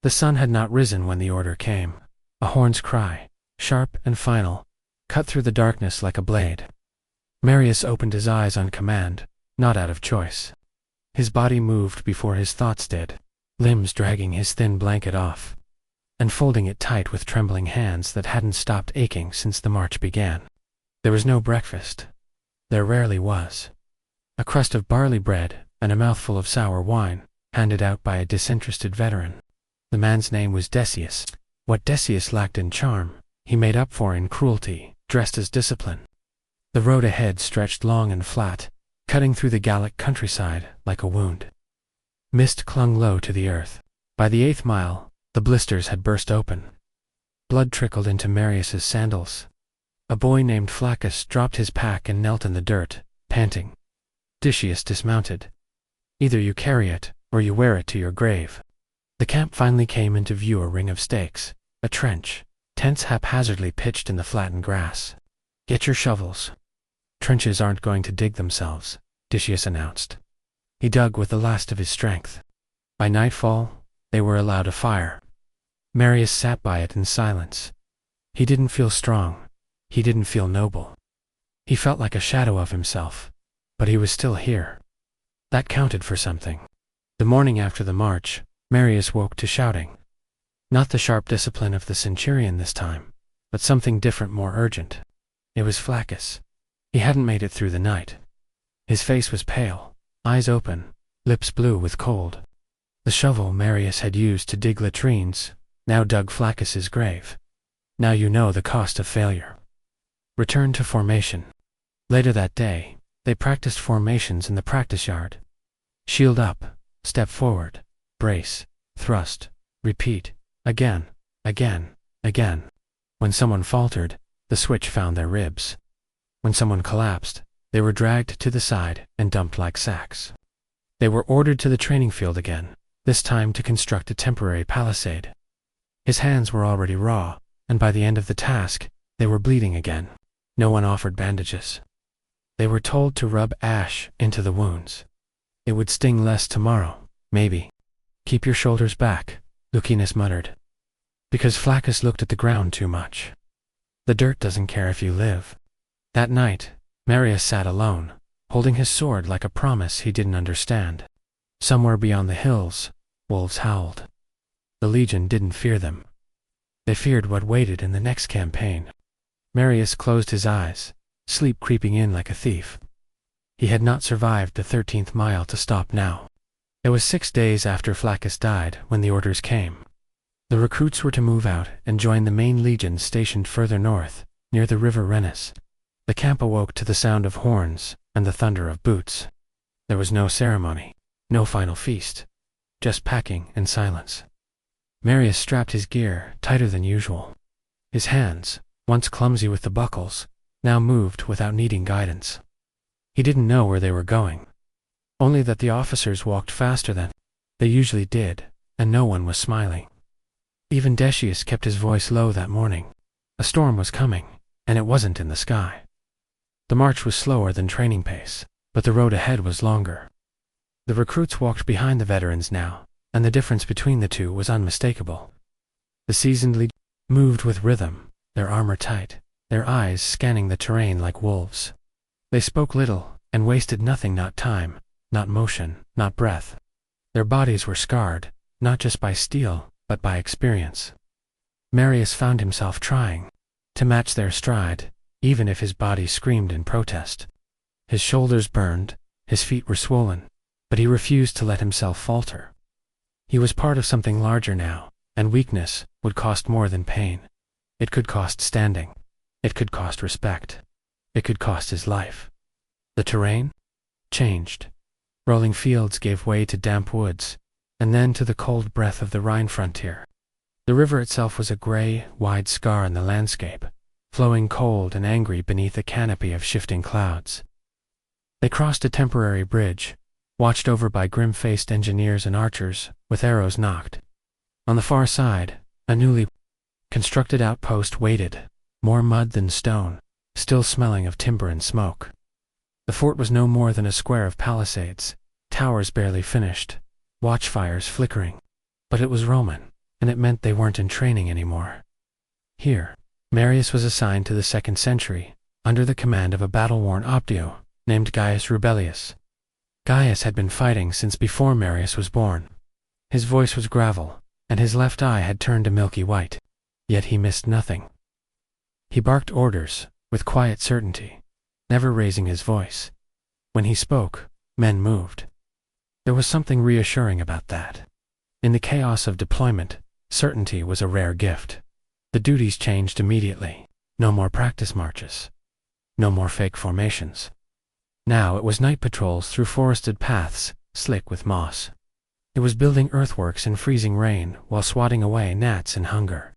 The sun had not risen when the order came. A horn's cry, sharp and final, cut through the darkness like a blade. Marius opened his eyes on command, not out of choice. His body moved before his thoughts did, limbs dragging his thin blanket off, and folding it tight with trembling hands that hadn't stopped aching since the march began. There was no breakfast. There rarely was. A crust of barley bread and a mouthful of sour wine, handed out by a disinterested veteran. The man's name was Decius. What Decius lacked in charm, he made up for in cruelty, dressed as discipline. The road ahead stretched long and flat, cutting through the Gallic countryside like a wound. Mist clung low to the earth. By the 8th mile, the blisters had burst open. Blood trickled into Marius's sandals. A boy named Flaccus dropped his pack and knelt in the dirt, panting. Decius dismounted. Either you carry it, or you wear it to your grave. The camp finally came into view, a ring of stakes, a trench, tents haphazardly pitched in the flattened grass. Get your shovels. Trenches aren't going to dig themselves, Decius announced. He dug with the last of his strength. By nightfall, they were allowed a fire. Marius sat by it in silence. He didn't feel strong. He didn't feel noble. He felt like a shadow of himself, but he was still here. That counted for something. The morning after the march, Marius woke to shouting. Not the sharp discipline of the centurion this time, but something different, more urgent. It was Flaccus. He hadn't made it through the night. His face was pale, eyes open, lips blue with cold. The shovel Marius had used to dig latrines now dug Flaccus's grave. Now you know the cost of failure. Return to formation. Later that day, they practiced formations in the practice yard. Shield up, step forward, brace, thrust, repeat, again, again, again. When someone faltered, the switch found their ribs. When someone collapsed, they were dragged to the side and dumped like sacks. They were ordered to the training field again, this time to construct a temporary palisade. His hands were already raw, and by the end of the task, they were bleeding again. No one offered bandages. They were told to rub ash into the wounds. It would sting less tomorrow, maybe. Keep your shoulders back, Lucinus muttered. Because Flaccus looked at the ground too much. The dirt doesn't care if you live. That night, Marius sat alone, holding his sword like a promise he didn't understand. Somewhere beyond the hills, wolves howled. The legion didn't fear them. They feared what waited in the next campaign. Marius closed his eyes, sleep creeping in like a thief. He had not survived the 13th mile to stop now. It was 6 days after Flaccus died when the orders came. The recruits were to move out and join the main legion stationed further north, near the river Renus. The camp awoke to the sound of horns and the thunder of boots. There was no ceremony, no final feast, just packing and silence. Marius strapped his gear tighter than usual. His hands, once clumsy with the buckles, now moved without needing guidance. He didn't know where they were going. Only that the officers walked faster than they usually did, and no one was smiling. Even Decius kept his voice low that morning. A storm was coming, and it wasn't in the sky. The march was slower than training pace, but the road ahead was longer. The recruits walked behind the veterans now, and the difference between the two was unmistakable. The seasoned legion moved with rhythm, their armor tight, their eyes scanning the terrain like wolves. They spoke little, and wasted nothing, not time, not motion, not breath. Their bodies were scarred, not just by steel, but by experience. Marius found himself trying to match their stride, even if his body screamed in protest. His shoulders burned, his feet were swollen, but he refused to let himself falter. He was part of something larger now, and weakness would cost more than pain. It could cost standing. It could cost respect. It could cost his life. The terrain changed. Rolling fields gave way to damp woods, and then to the cold breath of the Rhine frontier. The river itself was a gray, wide scar in the landscape, flowing cold and angry beneath a canopy of shifting clouds. They crossed a temporary bridge, watched over by grim-faced engineers and archers, with arrows nocked. On the far side, a newly constructed outpost waited, more mud than stone, still smelling of timber and smoke. The fort was no more than a square of palisades, towers barely finished, watchfires flickering. But it was Roman. and it meant they weren't in training anymore. Here, Marius was assigned to the 2nd century, under the command of a battle-worn optio named Gaius Rubellius. Gaius had been fighting since before Marius was born. His voice was gravel, and his left eye had turned a milky white. Yet he missed nothing. He barked orders, with quiet certainty, never raising his voice. When he spoke, men moved. There was something reassuring about that. In the chaos of deployment, certainty was a rare gift. The duties changed immediately. No more practice marches. No more fake formations. Now it was night patrols through forested paths, slick with moss. It was building earthworks in freezing rain while swatting away gnats and hunger.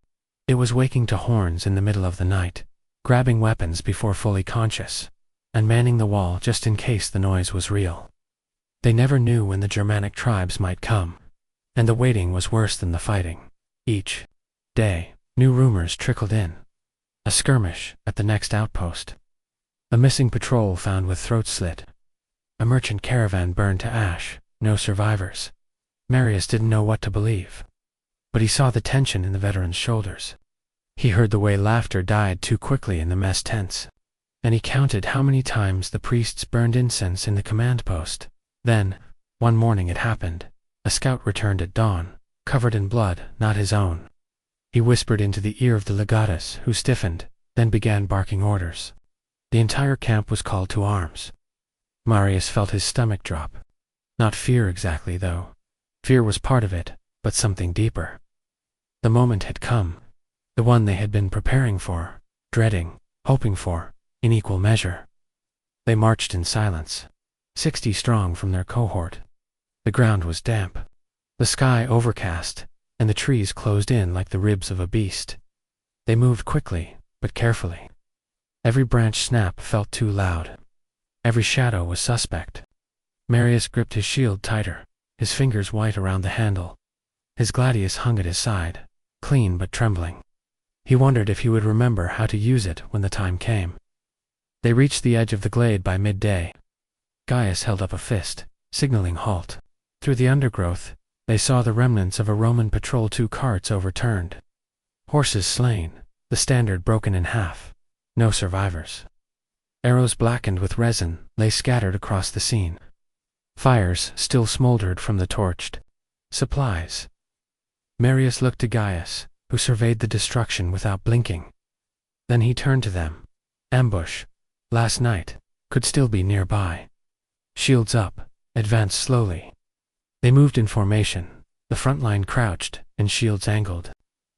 It was waking to horns in the middle of the night, grabbing weapons before fully conscious, and manning the wall just in case the noise was real. They never knew when the Germanic tribes might come, and the waiting was worse than the fighting. Each day, new rumors trickled in. A skirmish at the next outpost. A missing patrol found with throats slit. A merchant caravan burned to ash, no survivors. Marius didn't know what to believe. But he saw the tension in the veteran's shoulders. He heard the way laughter died too quickly in the mess tents. And he counted how many times the priests burned incense in the command post. Then, one morning it happened. A scout returned at dawn, covered in blood, not his own. He whispered into the ear of the legatus, who stiffened, then began barking orders. The entire camp was called to arms. Marius felt his stomach drop. Not fear exactly, though. Fear was part of it, but something deeper. The moment had come. The one they had been preparing for, dreading, hoping for, in equal measure. They marched in silence, 60 strong from their cohort. The ground was damp, the sky overcast, and the trees closed in like the ribs of a beast. They moved quickly, but carefully. Every branch snap felt too loud. Every shadow was suspect. Marius gripped his shield tighter, his fingers white around the handle. His gladius hung at his side, clean but trembling. He wondered if he would remember how to use it when the time came. They reached the edge of the glade by midday. Gaius held up a fist, signaling halt. Through the undergrowth, they saw the remnants of a Roman patrol, 2 carts overturned. Horses slain, the standard broken in half. No survivors. Arrows blackened with resin lay scattered across the scene. Fires still smoldered from the torched supplies. Marius looked to Gaius, who surveyed the destruction without blinking. Then he turned to them. Ambush, last night, could still be nearby. Shields up, advanced slowly. They moved in formation, the front line crouched and shields angled.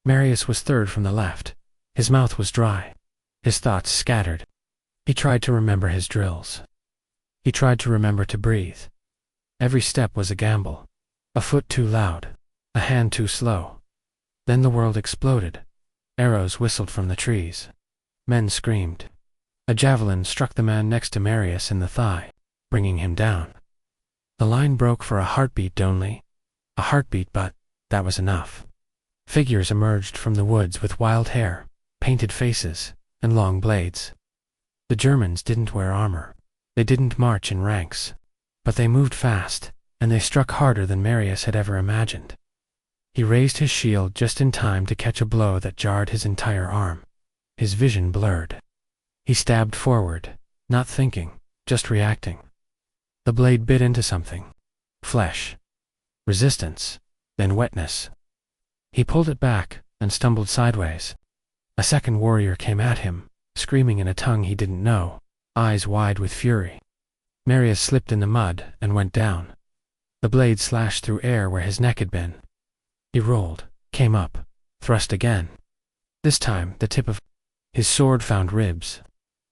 Marius was third from the left. His mouth was dry, his thoughts scattered. He tried to remember his drills. He tried to remember to breathe. Every step was a gamble. A foot too loud, a hand too slow. Then the world exploded. Arrows whistled from the trees. Men screamed. A javelin struck the man next to Marius in the thigh, bringing him down. The line broke for a heartbeat only. A heartbeat, but that was enough. Figures emerged from the woods with wild hair, painted faces, and long blades. The Germans didn't wear armor. They didn't march in ranks. But they moved fast, and they struck harder than Marius had ever imagined. He raised his shield just in time to catch a blow that jarred his entire arm. His vision blurred. He stabbed forward, not thinking, just reacting. The blade bit into something. Flesh. Resistance. Then wetness. He pulled it back and stumbled sideways. A second warrior came at him, screaming in a tongue he didn't know, eyes wide with fury. Marius slipped in the mud and went down. The blade slashed through air where his neck had been. He rolled, came up, thrust again. This time the tip of his sword found ribs.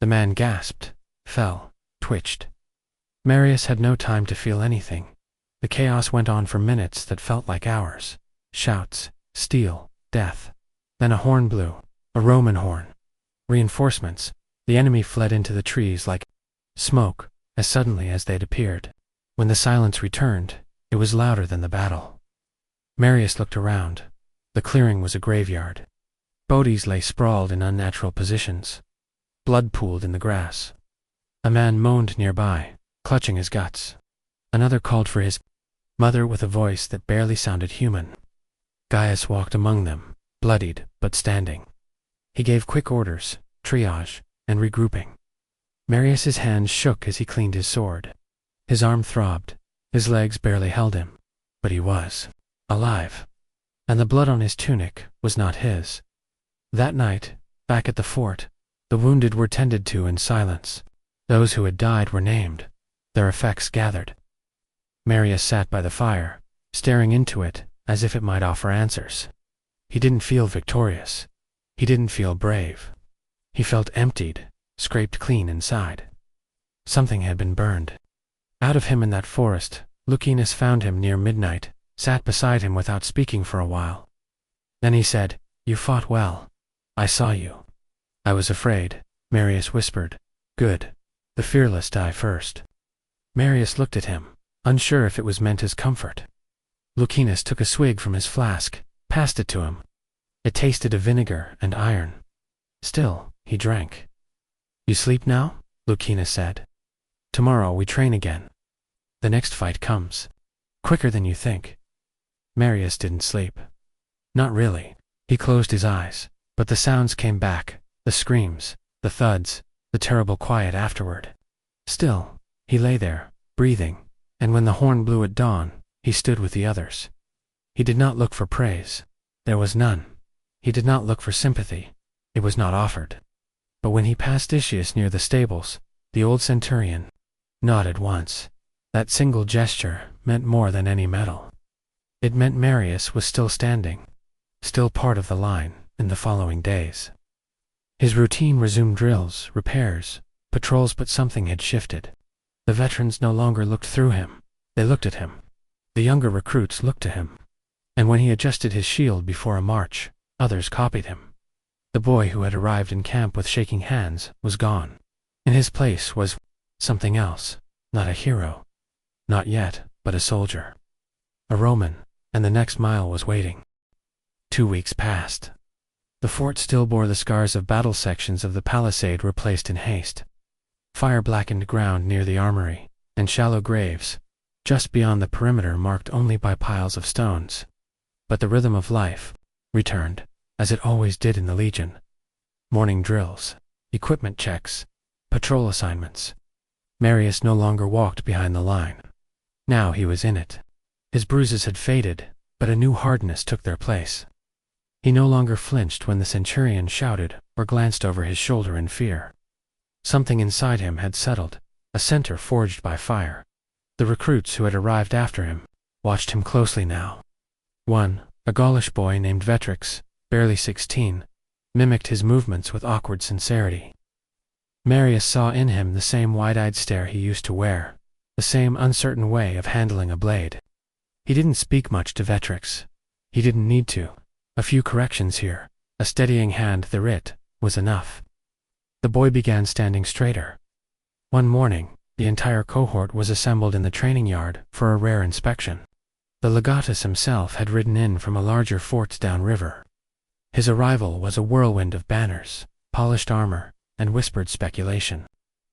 The man gasped, fell, twitched. Marius had no time to feel anything. The chaos went on for minutes that felt like hours. Shouts, steel, death. Then a horn blew, a Roman horn. Reinforcements. The enemy fled into the trees like smoke, as suddenly as they'd appeared. When the silence returned, it was louder than the battle. Marius looked around. The clearing was a graveyard. Bodies lay sprawled in unnatural positions. Blood pooled in the grass. A man moaned nearby, clutching his guts. Another called for his mother with a voice that barely sounded human. Gaius walked among them, bloodied but standing. He gave quick orders, triage, and regrouping. Marius's hands shook as he cleaned his sword. His arm throbbed, his legs barely held him, but he was alive. And the blood on his tunic was not his. That night, back at the fort, the wounded were tended to in silence. Those who had died were named, their effects gathered. Marius sat by the fire, staring into it as if it might offer answers. He didn't feel victorious. He didn't feel brave. He felt emptied, scraped clean inside. Something had been burned. Out of him in that forest, Lucanus found him near midnight, sat beside him without speaking for a while. Then he said, "You fought well. I saw you." "I was afraid," Marius whispered. "Good. The fearless die first." Marius looked at him, unsure if it was meant as comfort. Lucanus took a swig from his flask, passed it to him. It tasted of vinegar and iron. Still, he drank. "You sleep now?" Lucanus said. "Tomorrow we train again. The next fight comes. Quicker than you think." Marius didn't sleep. Not really. He closed his eyes, but the sounds came back, the screams, the thuds, the terrible quiet afterward. Still, he lay there, breathing, and when the horn blew at dawn, he stood with the others. He did not look for praise. There was none. He did not look for sympathy. It was not offered. But when he passed Icius near the stables, the old centurion nodded once. That single gesture meant more than any medal. It meant Marius was still standing, still part of the line in the following days. His routine resumed drills, repairs, patrols, but something had shifted. The veterans no longer looked through him. They looked at him. The younger recruits looked to him. And when he adjusted his shield before a march, others copied him. The boy who had arrived in camp with shaking hands was gone. In his place was something else, not a hero. Not yet, but a soldier. A Roman, and the next mile was waiting. 2 weeks passed. The fort still bore the scars of battle. Sections of the palisade were placed in haste. Fire-blackened ground near the armory, and shallow graves, just beyond the perimeter marked only by piles of stones. But the rhythm of life returned, as it always did in the Legion. Morning drills, equipment checks, patrol assignments. Marius no longer walked behind the line. Now he was in it. His bruises had faded, but a new hardness took their place. He no longer flinched when the centurion shouted or glanced over his shoulder in fear. Something inside him had settled, a center forged by fire. The recruits who had arrived after him watched him closely now. One, a Gaulish boy named Vetrix, barely 16, mimicked his movements with awkward sincerity. Marius saw in him the same wide-eyed stare he used to wear, the same uncertain way of handling a blade. He didn't speak much to Vetrix. He didn't need to. A few corrections here, a steadying hand was enough. The boy began standing straighter. One morning, the entire cohort was assembled in the training yard for a rare inspection. The legatus himself had ridden in from a larger fort downriver. His arrival was a whirlwind of banners, polished armor, and whispered speculation.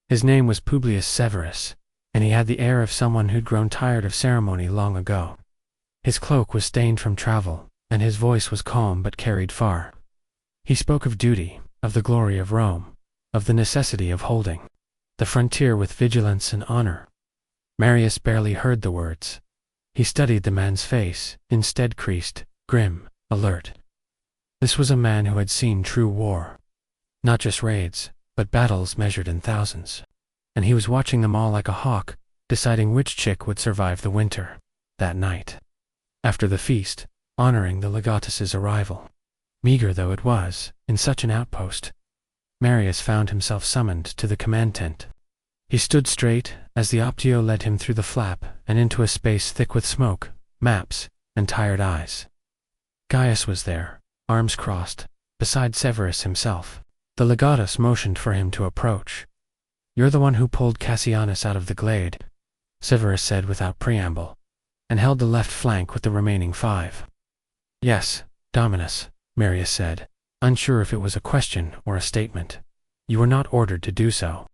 His name was Publius Severus, and he had the air of someone who'd grown tired of ceremony long ago. His cloak was stained from travel, and his voice was calm but carried far. He spoke of duty, of the glory of Rome, of the necessity of holding the frontier with vigilance and honor. Marius barely heard the words. He studied the man's face, instead creased, grim, alert. This was a man who had seen true war. Not just raids, but battles measured in thousands. And he was watching them all like a hawk, deciding which chick would survive the winter, that night. After the feast, honoring the legatus's arrival. Meager though it was, in such an outpost, Marius found himself summoned to the command tent. He stood straight as the optio led him through the flap and into a space thick with smoke, maps, and tired eyes. Gaius was there, arms crossed, beside Severus himself. The legatus motioned for him to approach. "You're the one who pulled Cassianus out of the glade," Severus said without preamble, and held the left flank with the remaining 5. "Yes, Dominus," Marius said, unsure if it was a question or a statement. "You were not ordered to do so."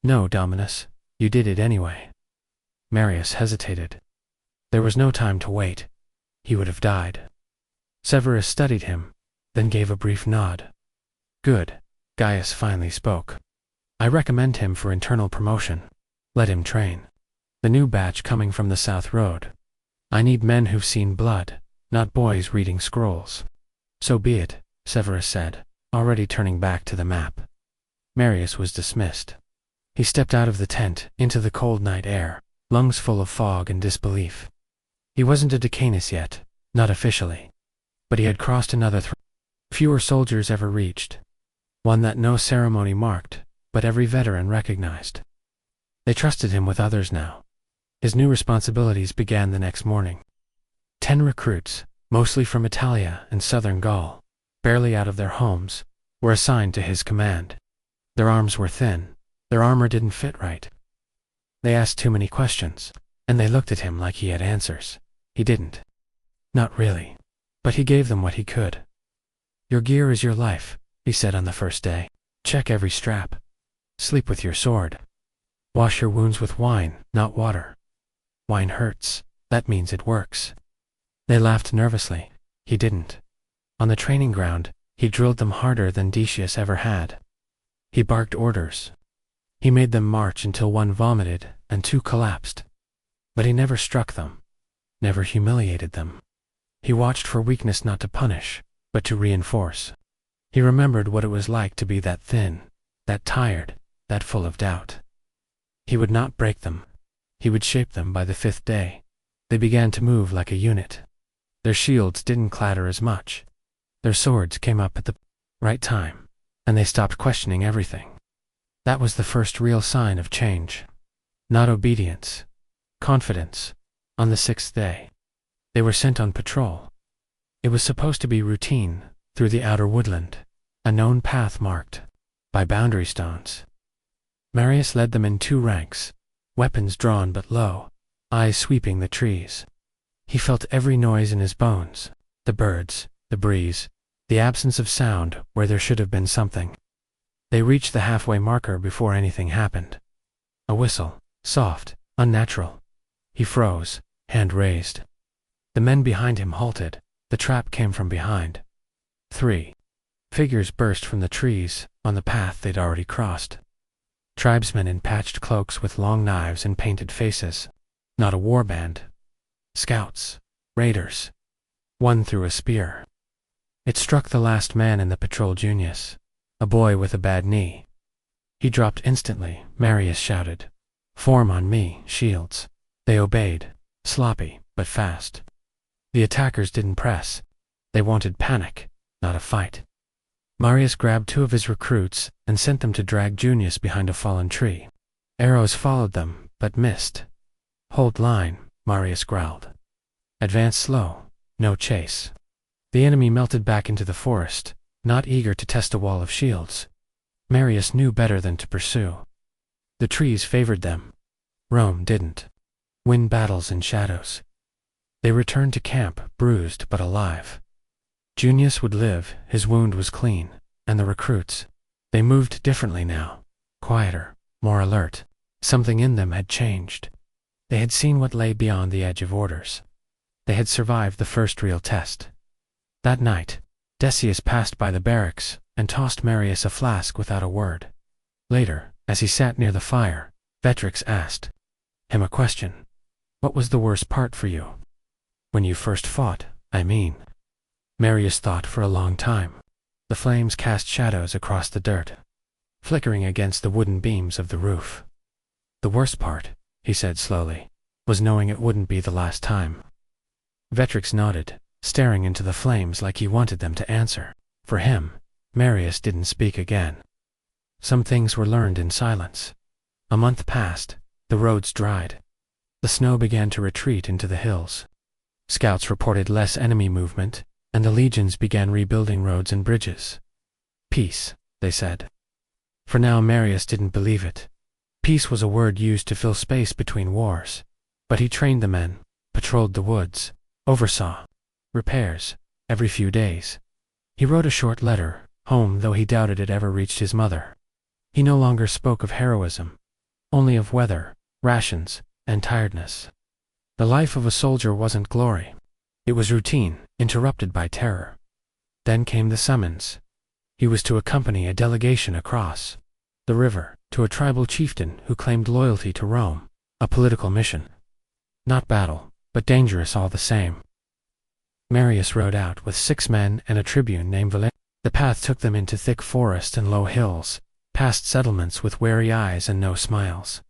"No, Dominus, you did it anyway." Marius hesitated. There was no time to wait. He would have died. Severus studied him, then gave a brief nod. Good, Gaius finally spoke. I recommend him for internal promotion. Let him train. The new batch coming from the South Road. I need men who've seen blood, not boys reading scrolls. So be it, Severus said, already turning back to the map. Marius was dismissed. He stepped out of the tent, into the cold night air, lungs full of fog and disbelief. He wasn't a Decanus yet, not officially. But he had crossed another fewer soldiers ever reached. One that no ceremony marked, but every veteran recognized. They trusted him with others now. His new responsibilities began the next morning. 10 recruits, mostly from Italia and southern Gaul, barely out of their homes, were assigned to his command. Their arms were thin, their armor didn't fit right. They asked too many questions, and they looked at him like he had answers. He didn't. Not really. But he gave them what he could. Your gear is your life, he said on the first day. Check every strap. Sleep with your sword. Wash your wounds with wine, not water. Wine hurts. That means it works. They laughed nervously. He didn't. On the training ground, he drilled them harder than Decius ever had. He barked orders. He made them march until one vomited and 2 collapsed. But he never struck them. Never humiliated them. He watched for weakness not to punish, but to reinforce. He remembered what it was like to be that thin, that tired, that full of doubt. He would not break them. He would shape them by the 5th day. They began to move like a unit. Their shields didn't clatter as much. Their swords came up at the right time, and they stopped questioning everything. That was the first real sign of change. Not obedience. Confidence. On the 6th day. They were sent on patrol. It was supposed to be routine, through the outer woodland, a known path marked by boundary stones. Marius led them in 2 ranks, weapons drawn but low, eyes sweeping the trees. He felt every noise in his bones, the birds, the breeze, the absence of sound where there should have been something. They reached the halfway marker before anything happened. A whistle, soft, unnatural. He froze, hand raised. The men behind him halted. The trap came from behind. 3 figures burst from the trees on the path they'd already crossed. Tribesmen in patched cloaks with long knives and painted faces. Not a war band. Scouts. Raiders. One threw a spear. It struck the last man in the patrol, Junius, a boy with a bad knee. He dropped instantly. Marius shouted, "Form on me, shields." They obeyed, sloppy but fast. The attackers didn't press. They wanted panic, not a fight. Marius grabbed 2 of his recruits and sent them to drag Junius behind a fallen tree. Arrows followed them, but missed. "Hold line," Marius growled. "Advance slow, no chase." The enemy melted back into the forest, not eager to test a wall of shields. Marius knew better than to pursue. The trees favored them. Rome didn't. Win battles in shadows. They returned to camp, bruised but alive. Junius would live, his wound was clean, and the recruits. They moved differently now, quieter, more alert. Something in them had changed. They had seen what lay beyond the edge of orders. They had survived the first real test. That night, Decius passed by the barracks and tossed Marius a flask without a word. Later, as he sat near the fire, Vetrix asked him a question. "What was the worst part for you?" "When you first fought, I mean." Marius thought for a long time. The flames cast shadows across the dirt, flickering against the wooden beams of the roof. "The worst part," he said slowly, "was knowing it wouldn't be the last time." Vetrix nodded, staring into the flames like he wanted them to answer. For him, Marius didn't speak again. Some things were learned in silence. A month passed, the roads dried. The snow began to retreat into the hills. Scouts reported less enemy movement, and the legions began rebuilding roads and bridges. "Peace," they said. For now Marius didn't believe it. Peace was a word used to fill space between wars. But he trained the men, patrolled the woods, oversaw repairs every few days. He wrote a short letter, home, though he doubted it ever reached his mother. He no longer spoke of heroism, only of weather, rations, and tiredness. The life of a soldier wasn't glory. It was routine, interrupted by terror. Then came the summons. He was to accompany a delegation across the river to a tribal chieftain who claimed loyalty to Rome, a political mission. Not battle, but dangerous all the same. Marius rode out with 6 men and a tribune named Valerius. The path took them into thick forest and low hills, past settlements with wary eyes and no smiles.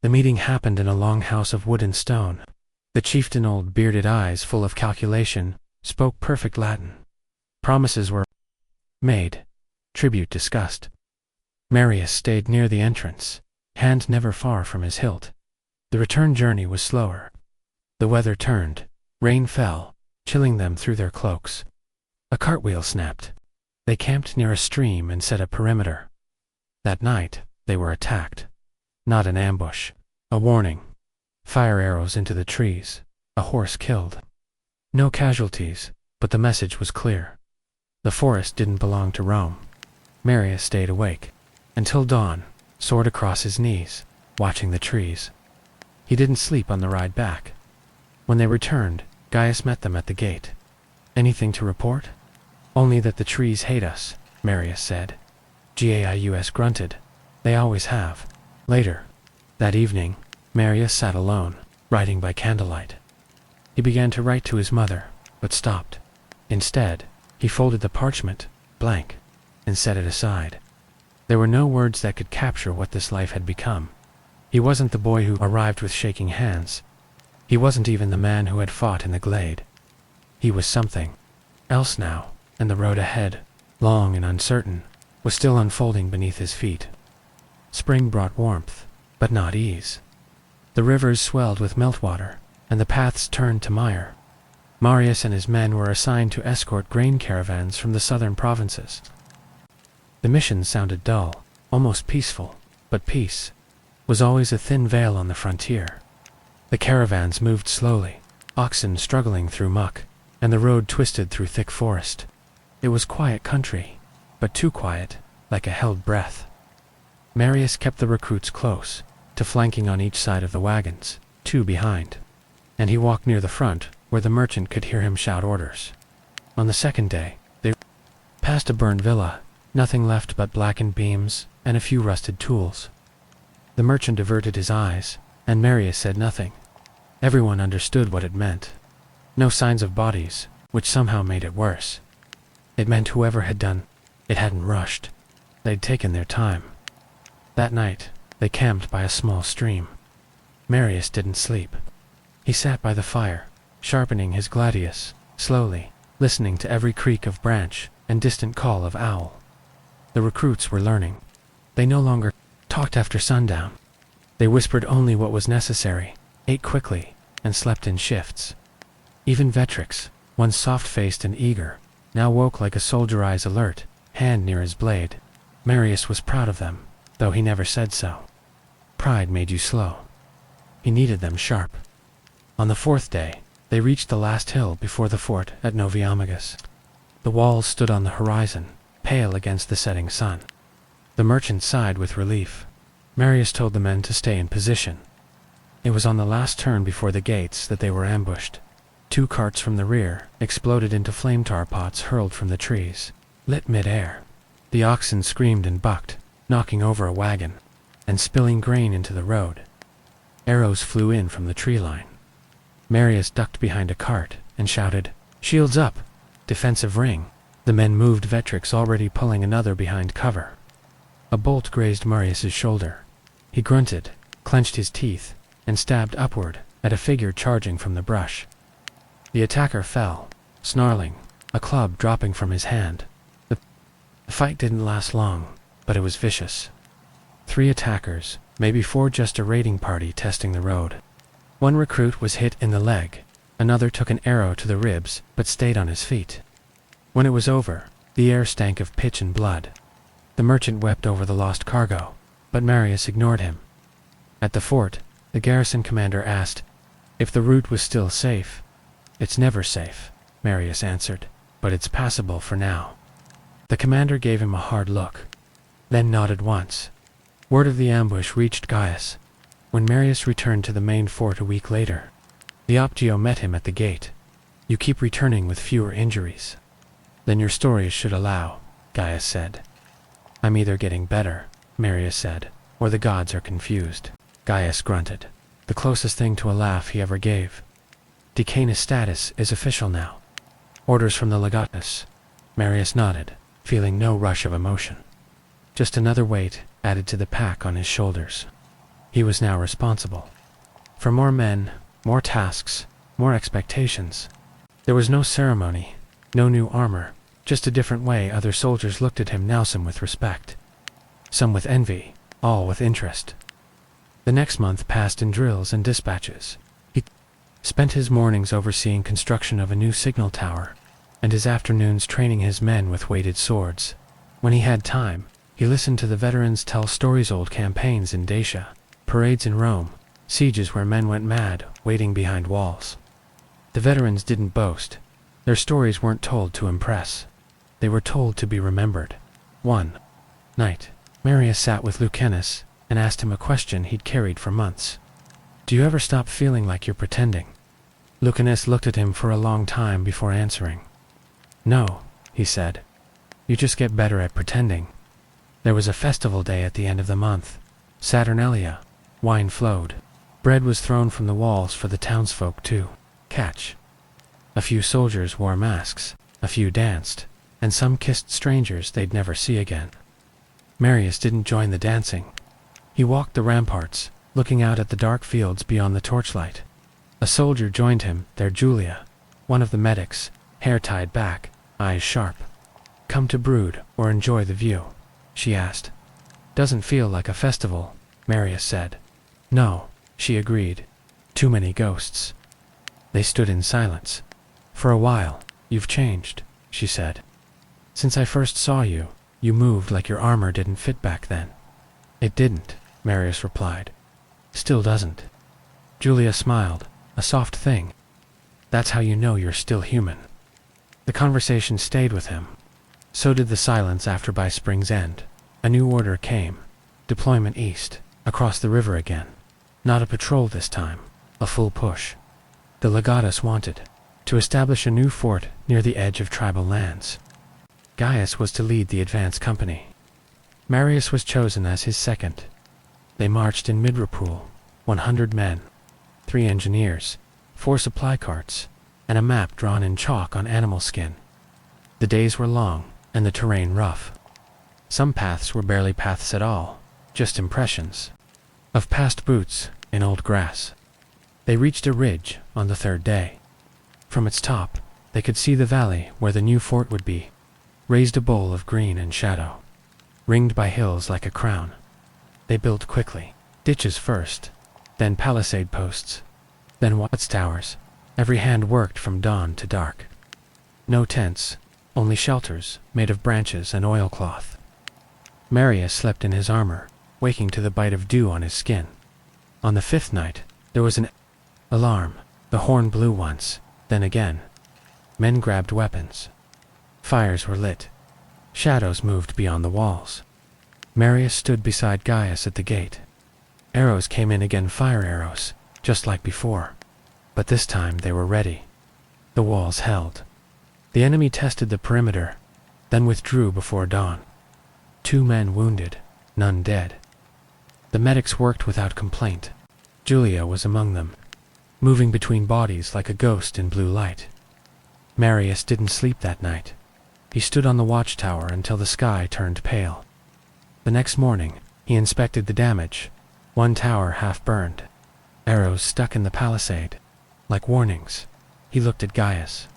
The meeting happened in a long house of wood and stone. The chieftain, old bearded eyes full of calculation, spoke perfect Latin. Promises were made, tribute discussed. Marius stayed near the entrance, hand never far from his hilt. The return journey was slower. The weather turned, rain fell, chilling them through their cloaks. A cartwheel snapped. They camped near a stream and set a perimeter. That night, they were attacked. Not an ambush, a warning. Fire arrows into the trees, a horse killed. No casualties, but the message was clear. The forest didn't belong to Rome. Marius stayed awake until dawn, sword across his knees, watching the trees. He didn't sleep on the ride back. When they returned, Gaius met them at the gate. Anything to report? Only that the trees hate us, Marius said. Gaius grunted. They always have. Later, that evening, Marius sat alone, writing by candlelight. He began to write to his mother, but stopped. Instead, he folded the parchment, blank, and set it aside. There were no words that could capture what this life had become. He wasn't the boy who arrived with shaking hands. He wasn't even the man who had fought in the glade. He was something else now, and the road ahead, long and uncertain, was still unfolding beneath his feet. Spring brought warmth, but not ease. The rivers swelled with meltwater, and the paths turned to mire. Marius and his men were assigned to escort grain caravans from the southern provinces. The mission sounded dull, almost peaceful, but peace was always a thin veil on the frontier. The caravans moved slowly, oxen struggling through muck, and the road twisted through thick forest. It was quiet country, but too quiet, like a held breath. Marius kept the recruits close, to flanking on each side of the wagons, 2 behind. And he walked near the front, where the merchant could hear him shout orders. On the second day, they passed a burned villa, nothing left but blackened beams and a few rusted tools. The merchant averted his eyes, and Marius said nothing. Everyone understood what it meant. No signs of bodies, which somehow made it worse. It meant whoever had done it hadn't rushed. They'd taken their time. That night, they camped by a small stream. Marius didn't sleep. He sat by the fire, sharpening his gladius, slowly, listening to every creak of branch and distant call of owl. The recruits were learning. They no longer talked after sundown. They whispered only what was necessary, ate quickly, and slept in shifts. Even Vetrix, once soft-faced and eager, now woke like a soldier, eyes alert, hand near his blade. Marius was proud of them, though he never said so. Pride made you slow. He needed them sharp. On the 4th day, they reached the last hill before the fort at Noviamagus. The walls stood on the horizon, pale against the setting sun. The merchant sighed with relief. Marius told the men to stay in position. It was on the last turn before the gates that they were ambushed. 2 carts from the rear exploded into flame tar pots hurled from the trees, lit mid-air. The oxen screamed and bucked, knocking over a wagon, and spilling grain into the road. Arrows flew in from the tree line. Marius ducked behind a cart and shouted, "Shields up! Defensive ring!" The men moved, Vetrix already pulling another behind cover. A bolt grazed Marius's shoulder. He grunted, clenched his teeth, and stabbed upward at a figure charging from the brush. The attacker fell, snarling, a club dropping from his hand. The fight didn't last long, but it was vicious. 3 attackers, maybe 4, just a raiding party testing the road. One recruit was hit in the leg, another took an arrow to the ribs but stayed on his feet. When it was over, the air stank of pitch and blood. The merchant wept over the lost cargo, but Marius ignored him. At the fort, the garrison commander asked if the route was still safe. "It's never safe," Marius answered, "but it's passable for now." The commander gave him a hard look, then nodded once. Word of the ambush reached Gaius. When Marius returned to the main fort a week later, the Optio met him at the gate. You keep returning with fewer injuries than your stories should allow, Gaius said. I'm either getting better, Marius said, or the gods are confused. Gaius grunted, the closest thing to a laugh he ever gave. Decanus' status is official now. Orders from the legatus. Marius nodded, feeling no rush of emotion. Just another weight added to the pack on his shoulders. He was now responsible for more men, more tasks, more expectations. There was no ceremony, no new armor, just a different way other soldiers looked at him now, some with respect, some with envy, all with interest. The next month passed in drills and dispatches. He spent his mornings overseeing construction of a new signal tower, and his afternoons training his men with weighted swords. When he had time, he listened to the veterans tell stories, old campaigns in Dacia, parades in Rome, sieges where men went mad, waiting behind walls. The veterans didn't boast. Their stories weren't told to impress. They were told to be remembered. One night, Marius sat with Lucanus and asked him a question he'd carried for months. Do you ever stop feeling like you're pretending? Lucanus looked at him for a long time before answering. No, he said. You just get better at pretending. There was a festival day at the end of the month. Saturnalia. Wine flowed. Bread was thrown from the walls for the townsfolk to catch. A few soldiers wore masks, a few danced, and some kissed strangers they'd never see again. Marius didn't join the dancing. He walked the ramparts, looking out at the dark fields beyond the torchlight. A soldier joined him there, Julia, one of the medics, hair tied back, eyes sharp. Come to brood or enjoy the view? She asked. Doesn't feel like a festival, Marius said. No, she agreed. Too many ghosts. They stood in silence. For a while, you've changed, she said. Since I first saw you, you moved like your armor didn't fit back then. It didn't, Marius replied. Still doesn't. Julia smiled, a soft thing. That's how you know you're still human. The conversation stayed with him. So did the silence after by spring's end. A new order came. Deployment east, across the river again. Not a patrol this time, a full push. The legatus wanted to establish a new fort near the edge of tribal lands. Gaius was to lead the advance company. Marius was chosen as his second. They marched in Midrapool, 100 men, 3 engineers, 4 supply carts, and a map drawn in chalk on animal skin. The days were long, and the terrain rough. Some paths were barely paths at all, just impressions of past boots in old grass. They reached a ridge on the 3rd day. From its top, they could see the valley where the new fort would be, raised a bowl of green and shadow, ringed by hills like a crown. They built quickly, ditches first, then palisade posts, then watchtowers. Every hand worked from dawn to dark. No tents, only shelters made of branches and oilcloth. Marius slept in his armor, waking to the bite of dew on his skin. On the 5th night, there was an alarm. The horn blew once, then again. Men grabbed weapons. Fires were lit. Shadows moved beyond the walls. Marius stood beside Gaius at the gate. Arrows came in again, fire arrows, just like before. But this time they were ready. The walls held. The enemy tested the perimeter, then withdrew before dawn. 2 men wounded, none dead. The medics worked without complaint. Julia was among them, moving between bodies like a ghost in blue light. Marius didn't sleep that night. He stood on the watchtower until the sky turned pale. The next morning, he inspected the damage. 1 tower half burned. Arrows stuck in the palisade, like warnings. He looked at Gaius.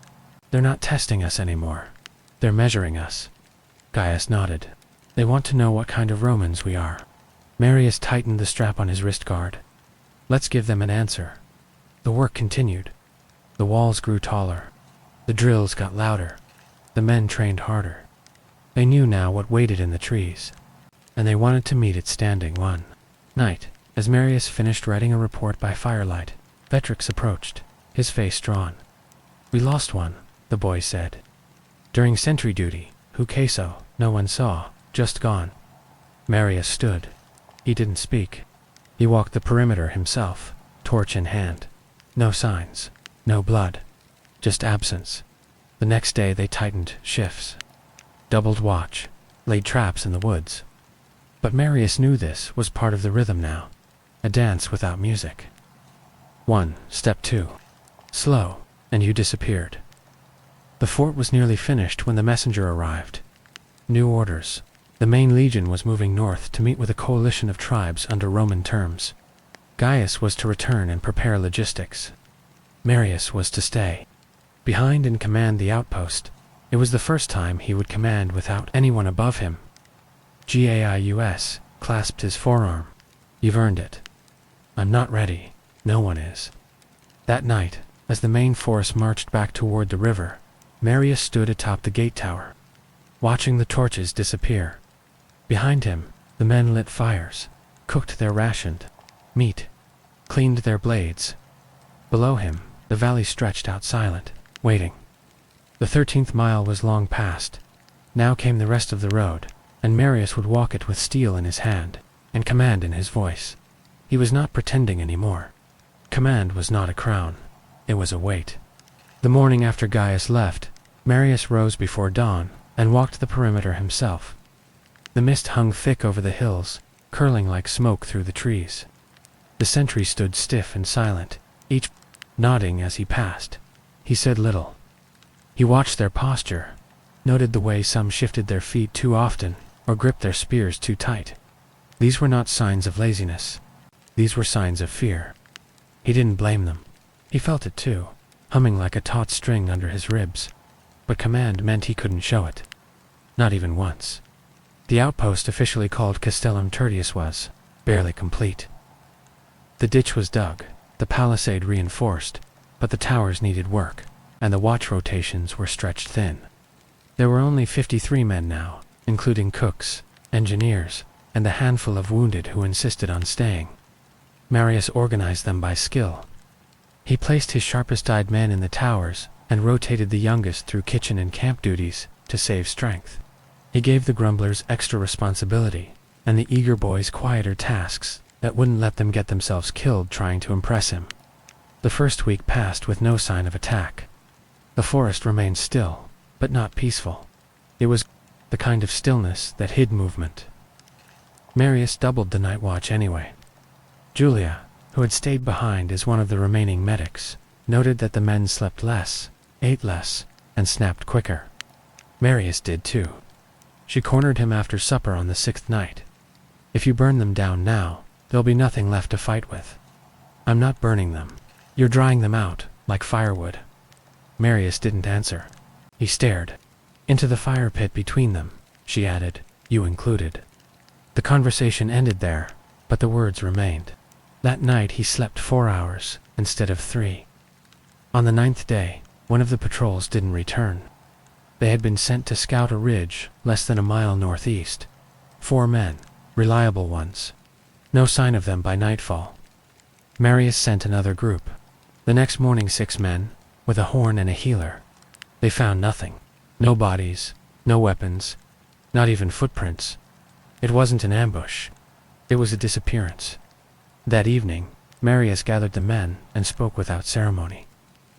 They're not testing us anymore. They're measuring us. Gaius nodded. They want to know what kind of Romans we are. Marius tightened the strap on his wrist guard. Let's give them an answer. The work continued. The walls grew taller. The drills got louder. The men trained harder. They knew now what waited in the trees, and they wanted to meet it standing. One night, as Marius finished writing a report by firelight, Vetrix approached, his face drawn. We lost one, the boy said. During sentry duty, who queso, no one saw, just gone. Marius stood. He didn't speak. He walked the perimeter himself, torch in hand. No signs, no blood. just absence. The next day they tightened shifts, doubled watch, laid traps in the woods. But Marius knew this was part of the rhythm now, a dance without music. 1. Step 2. Slow, and you disappeared. The fort was nearly finished when the messenger arrived. New orders. The main legion was moving north to meet with a coalition of tribes under Roman terms. Gaius was to return and prepare logistics. Marius was to stay behind and command the outpost. It was the first time he would command without anyone above him. Gaius clasped his forearm. You've earned it. I'm not ready. No one is. That night, as the main force marched back toward the river, Marius stood atop the gate tower, watching the torches disappear. Behind him, the men lit fires, cooked their rationed meat, cleaned their blades. Below him, the valley stretched out silent, waiting. The 13th mile was long past. Now came the rest of the road, and Marius would walk it with steel in his hand, and command in his voice. He was not pretending anymore. Command was not a crown. It was a weight. The morning after Gaius left, Marius rose before dawn, and walked the perimeter himself. The mist hung thick over the hills, curling like smoke through the trees. The sentries stood stiff and silent, each nodding as he passed. He said little. He watched their posture, noted the way some shifted their feet too often, or gripped their spears too tight. These were not signs of laziness. These were signs of fear. He didn't blame them. He felt it too, humming like a taut string under his ribs. But command meant he couldn't show it. Not even once. The outpost officially called Castellum Tertius was barely complete. The ditch was dug, the palisade reinforced, but the towers needed work, and the watch rotations were stretched thin. There were only 53 men now, including cooks, engineers, and the handful of wounded who insisted on staying. Marius organized them by skill. He placed his sharpest-eyed men in the towers and rotated the youngest through kitchen and camp duties to save strength. He gave the grumblers extra responsibility, and the eager boys quieter tasks that wouldn't let them get themselves killed trying to impress him. The first week passed with no sign of attack. The forest remained still, but not peaceful. It was the kind of stillness that hid movement. Marius doubled the night watch anyway. Julia, who had stayed behind as one of the remaining medics, noted that the men slept less, ate less, and snapped quicker. Marius did too. She cornered him after supper on the 6th night. If you burn them down now, there'll be nothing left to fight with. I'm not burning them. You're drying them out, like firewood. Marius didn't answer. He stared. Into the fire pit between them, she added, you included. The conversation ended there, but the words remained. That night he slept 4 hours, instead of 3. On the 9th day, one of the patrols didn't return. They had been sent to scout a ridge less than a mile northeast. 4 men, reliable ones. No sign of them by nightfall. Marius sent another group. The next morning 6 men, with a horn and a healer. They found nothing. No bodies, no weapons, not even footprints. It wasn't an ambush. It was a disappearance. That evening, Marius gathered the men and spoke without ceremony.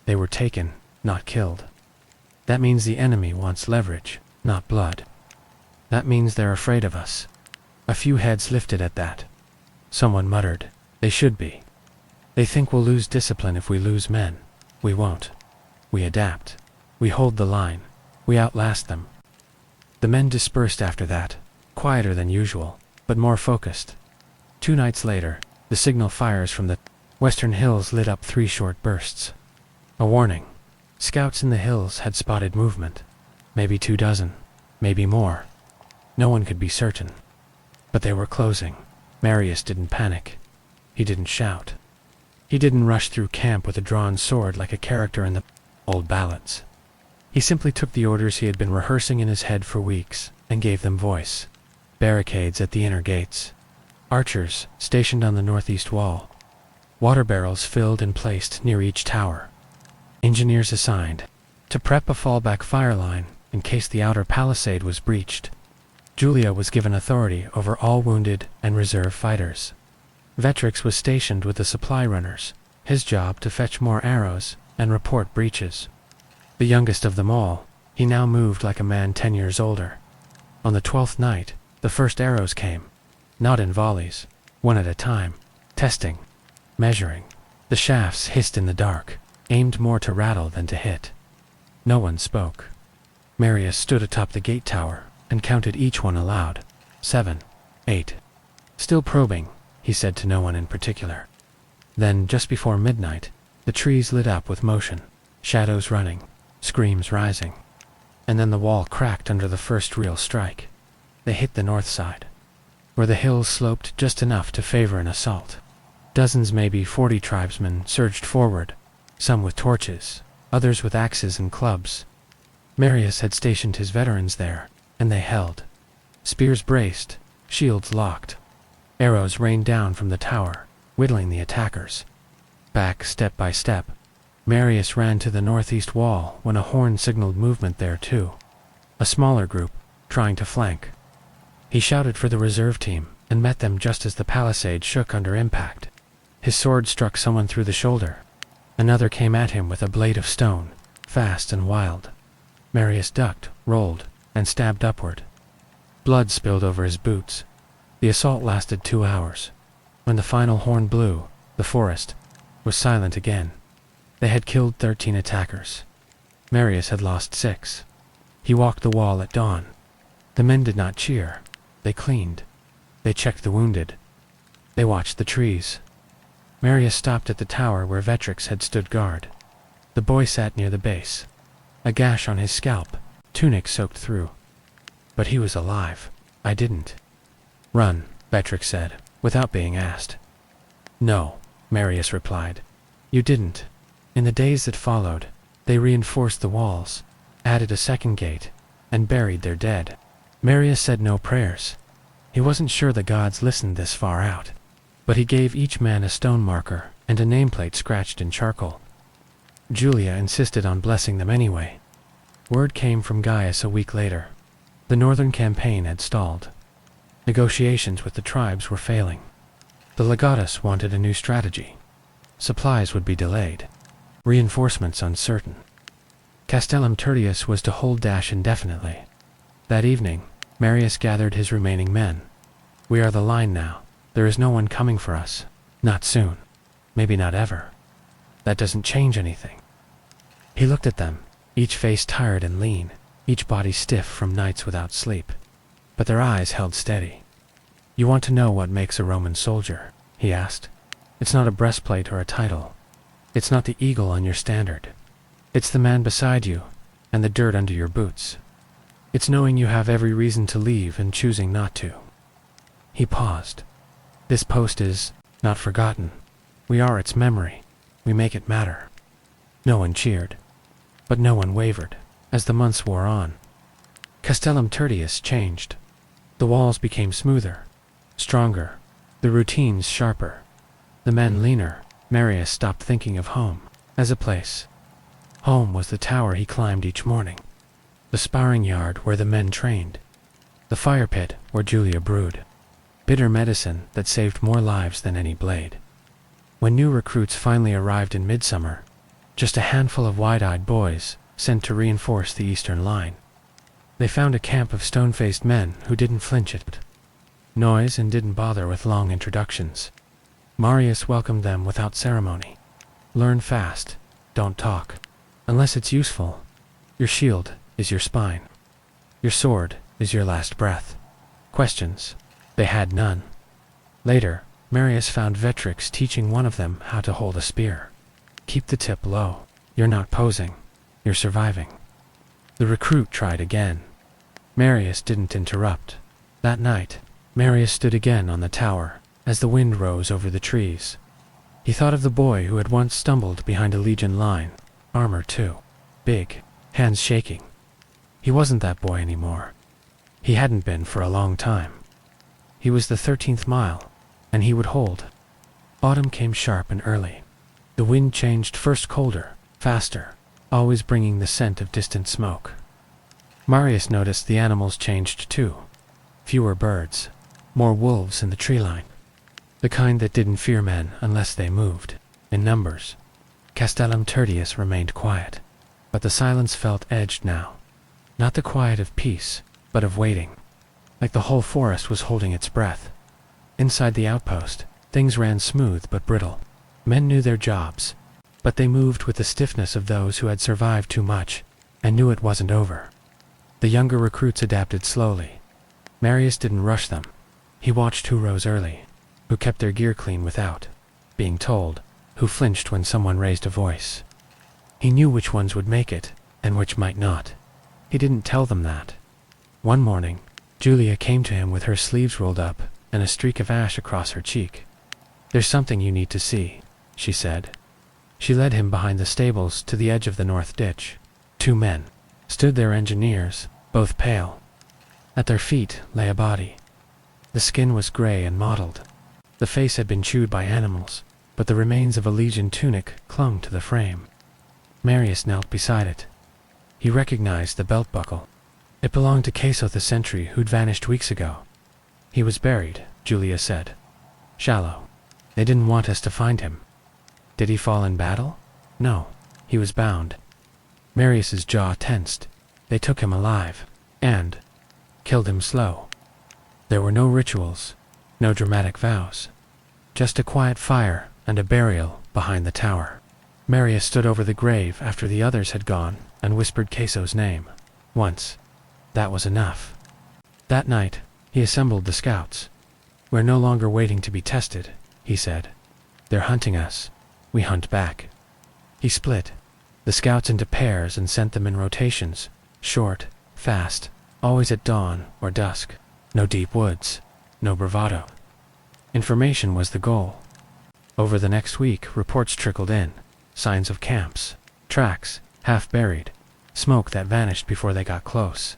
They were taken, not killed. That means the enemy wants leverage, not blood. That means they're afraid of us. A few heads lifted at that. Someone muttered, they should be. They think we'll lose discipline if we lose men. We won't. We adapt. We hold the line. We outlast them. The men dispersed after that, quieter than usual, but more focused. 2 nights later, the signal fires from the western hills lit up 3 short bursts. A warning. Scouts in the hills had spotted movement. Maybe 24, maybe more. No one could be certain. But they were closing. Marius didn't panic. He didn't shout. He didn't rush through camp with a drawn sword like a character in the old ballads. He simply took the orders he had been rehearsing in his head for weeks and gave them voice. Barricades at the inner gates. Archers stationed on the northeast wall. Water barrels filled and placed near each tower. Engineers assigned to prep a fallback fire line in case the outer palisade was breached. Julia was given authority over all wounded and reserve fighters. Vetrix was stationed with the supply runners, his job to fetch more arrows and report breaches. The youngest of them all, he now moved like a man 10 years older. On the 12th night, the first arrows came, not in volleys, one at a time, testing, measuring. The shafts hissed in the dark, aimed more to rattle than to hit. No one spoke. Marius stood atop the gate tower and counted each one aloud. 7, 8. Still probing, he said to no one in particular. Then, just before midnight, the trees lit up with motion, shadows running, screams rising. And then the wall cracked under the first real strike. They hit the north side, where the hills sloped just enough to favor an assault. Dozens, maybe 40 tribesmen surged forward, some with torches, others with axes and clubs. Marius had stationed his veterans there, and they held. Spears braced, shields locked. Arrows rained down from the tower, whittling the attackers. Back step by step, Marius ran to the northeast wall when a horn signaled movement there too. A smaller group, trying to flank. He shouted for the reserve team and met them just as the palisade shook under impact. His sword struck someone through the shoulder. Another came at him with a blade of stone, fast and wild. Marius ducked, rolled, and stabbed upward. Blood spilled over his boots. The assault lasted 2 hours. When the final horn blew, the forest was silent again. They had killed 13 attackers. Marius had lost 6. He walked the wall at dawn. The men did not cheer. They cleaned. They checked the wounded. They watched the trees. Marius stopped at the tower where Vetrix had stood guard. The boy sat near the base. A gash on his scalp, tunic soaked through. But he was alive. I didn't. Run, Vetrix said, without being asked. No, Marius replied. You didn't. In the days that followed, they reinforced the walls, added a second gate, and buried their dead. Marius said no prayers. He wasn't sure the gods listened this far out, but he gave each man a stone marker and a nameplate scratched in charcoal. Julia insisted on blessing them anyway. Word came from Gaius a week later. The northern campaign had stalled. Negotiations with the tribes were failing. The legatus wanted a new strategy. Supplies would be delayed. Reinforcements uncertain. Castellum Tertius was to hold Dash indefinitely. That evening, Marius gathered his remaining men. We are the line now. There is no one coming for us. Not soon. Maybe not ever. That doesn't change anything. He looked at them, each face tired and lean, each body stiff from nights without sleep. But their eyes held steady. You want to know what makes a Roman soldier? He asked. It's not a breastplate or a title. It's not the eagle on your standard. It's the man beside you, and the dirt under your boots. It's knowing you have every reason to leave and choosing not to. He paused. This post is not forgotten. We are its memory. We make it matter. No one cheered, but no one wavered as the months wore on. Castellum Tertius changed. The walls became smoother, stronger, the routines sharper, the men leaner. Marius stopped thinking of home as a place. Home was the tower he climbed each morning, the sparring yard where the men trained, the fire pit where Julia brewed, bitter medicine that saved more lives than any blade. When new recruits finally arrived in midsummer, just a handful of wide-eyed boys sent to reinforce the eastern line, they found a camp of stone-faced men who didn't flinch at noise and didn't bother with long introductions. Marius welcomed them without ceremony. Learn fast, don't talk, unless it's useful. Your shield is your spine. Your sword is your last breath. Questions? They had none. Later, Marius found Vetrix teaching one of them how to hold a spear. Keep the tip low. You're not posing. You're surviving. The recruit tried again. Marius didn't interrupt. That night, Marius stood again on the tower as the wind rose over the trees. He thought of the boy who had once stumbled behind a legion line, armor too, big, hands shaking. He wasn't that boy anymore. He hadn't been for a long time. He was the 13th Mile, and he would hold. Autumn came sharp and early. The wind changed first colder, faster, always bringing the scent of distant smoke. Marius noticed the animals changed too. Fewer birds, more wolves in the tree line. The kind that didn't fear men unless they moved, in numbers. Castellum Tertius remained quiet. But the silence felt edged now. Not the quiet of peace, but of waiting. Like the whole forest was holding its breath. Inside the outpost, things ran smooth but brittle. Men knew their jobs, but they moved with the stiffness of those who had survived too much and knew it wasn't over. The younger recruits adapted slowly. Marius didn't rush them. He watched who rose early, who kept their gear clean without being told, who flinched when someone raised a voice. He knew which ones would make it and which might not. He didn't tell them that. One morning, Julia came to him with her sleeves rolled up and a streak of ash across her cheek. "There's something you need to see," she said. She led him behind the stables to the edge of the north ditch. 2 men stood there, engineers, both pale. At their feet lay a body. The skin was gray and mottled. The face had been chewed by animals, but the remains of a legion tunic clung to the frame. Marius knelt beside it. He recognized the belt buckle. It belonged to Queso the sentry who'd vanished weeks ago. "He was buried," Julia said. "Shallow. They didn't want us to find him." "Did he fall in battle?" "No. He was bound." Marius's jaw tensed. "They took him alive, and killed him slow." There were no rituals, no dramatic vows. Just a quiet fire and a burial behind the tower. Marius stood over the grave after the others had gone and whispered Queso's name. Once. That was enough. That night, he assembled the scouts. "We're no longer waiting to be tested," he said. "They're hunting us. We hunt back." He split the scouts into pairs and sent them in rotations, short, fast, always at dawn or dusk. No deep woods, no bravado. Information was the goal. Over the next week, reports trickled in. Signs of camps, tracks, half buried, smoke that vanished before they got close.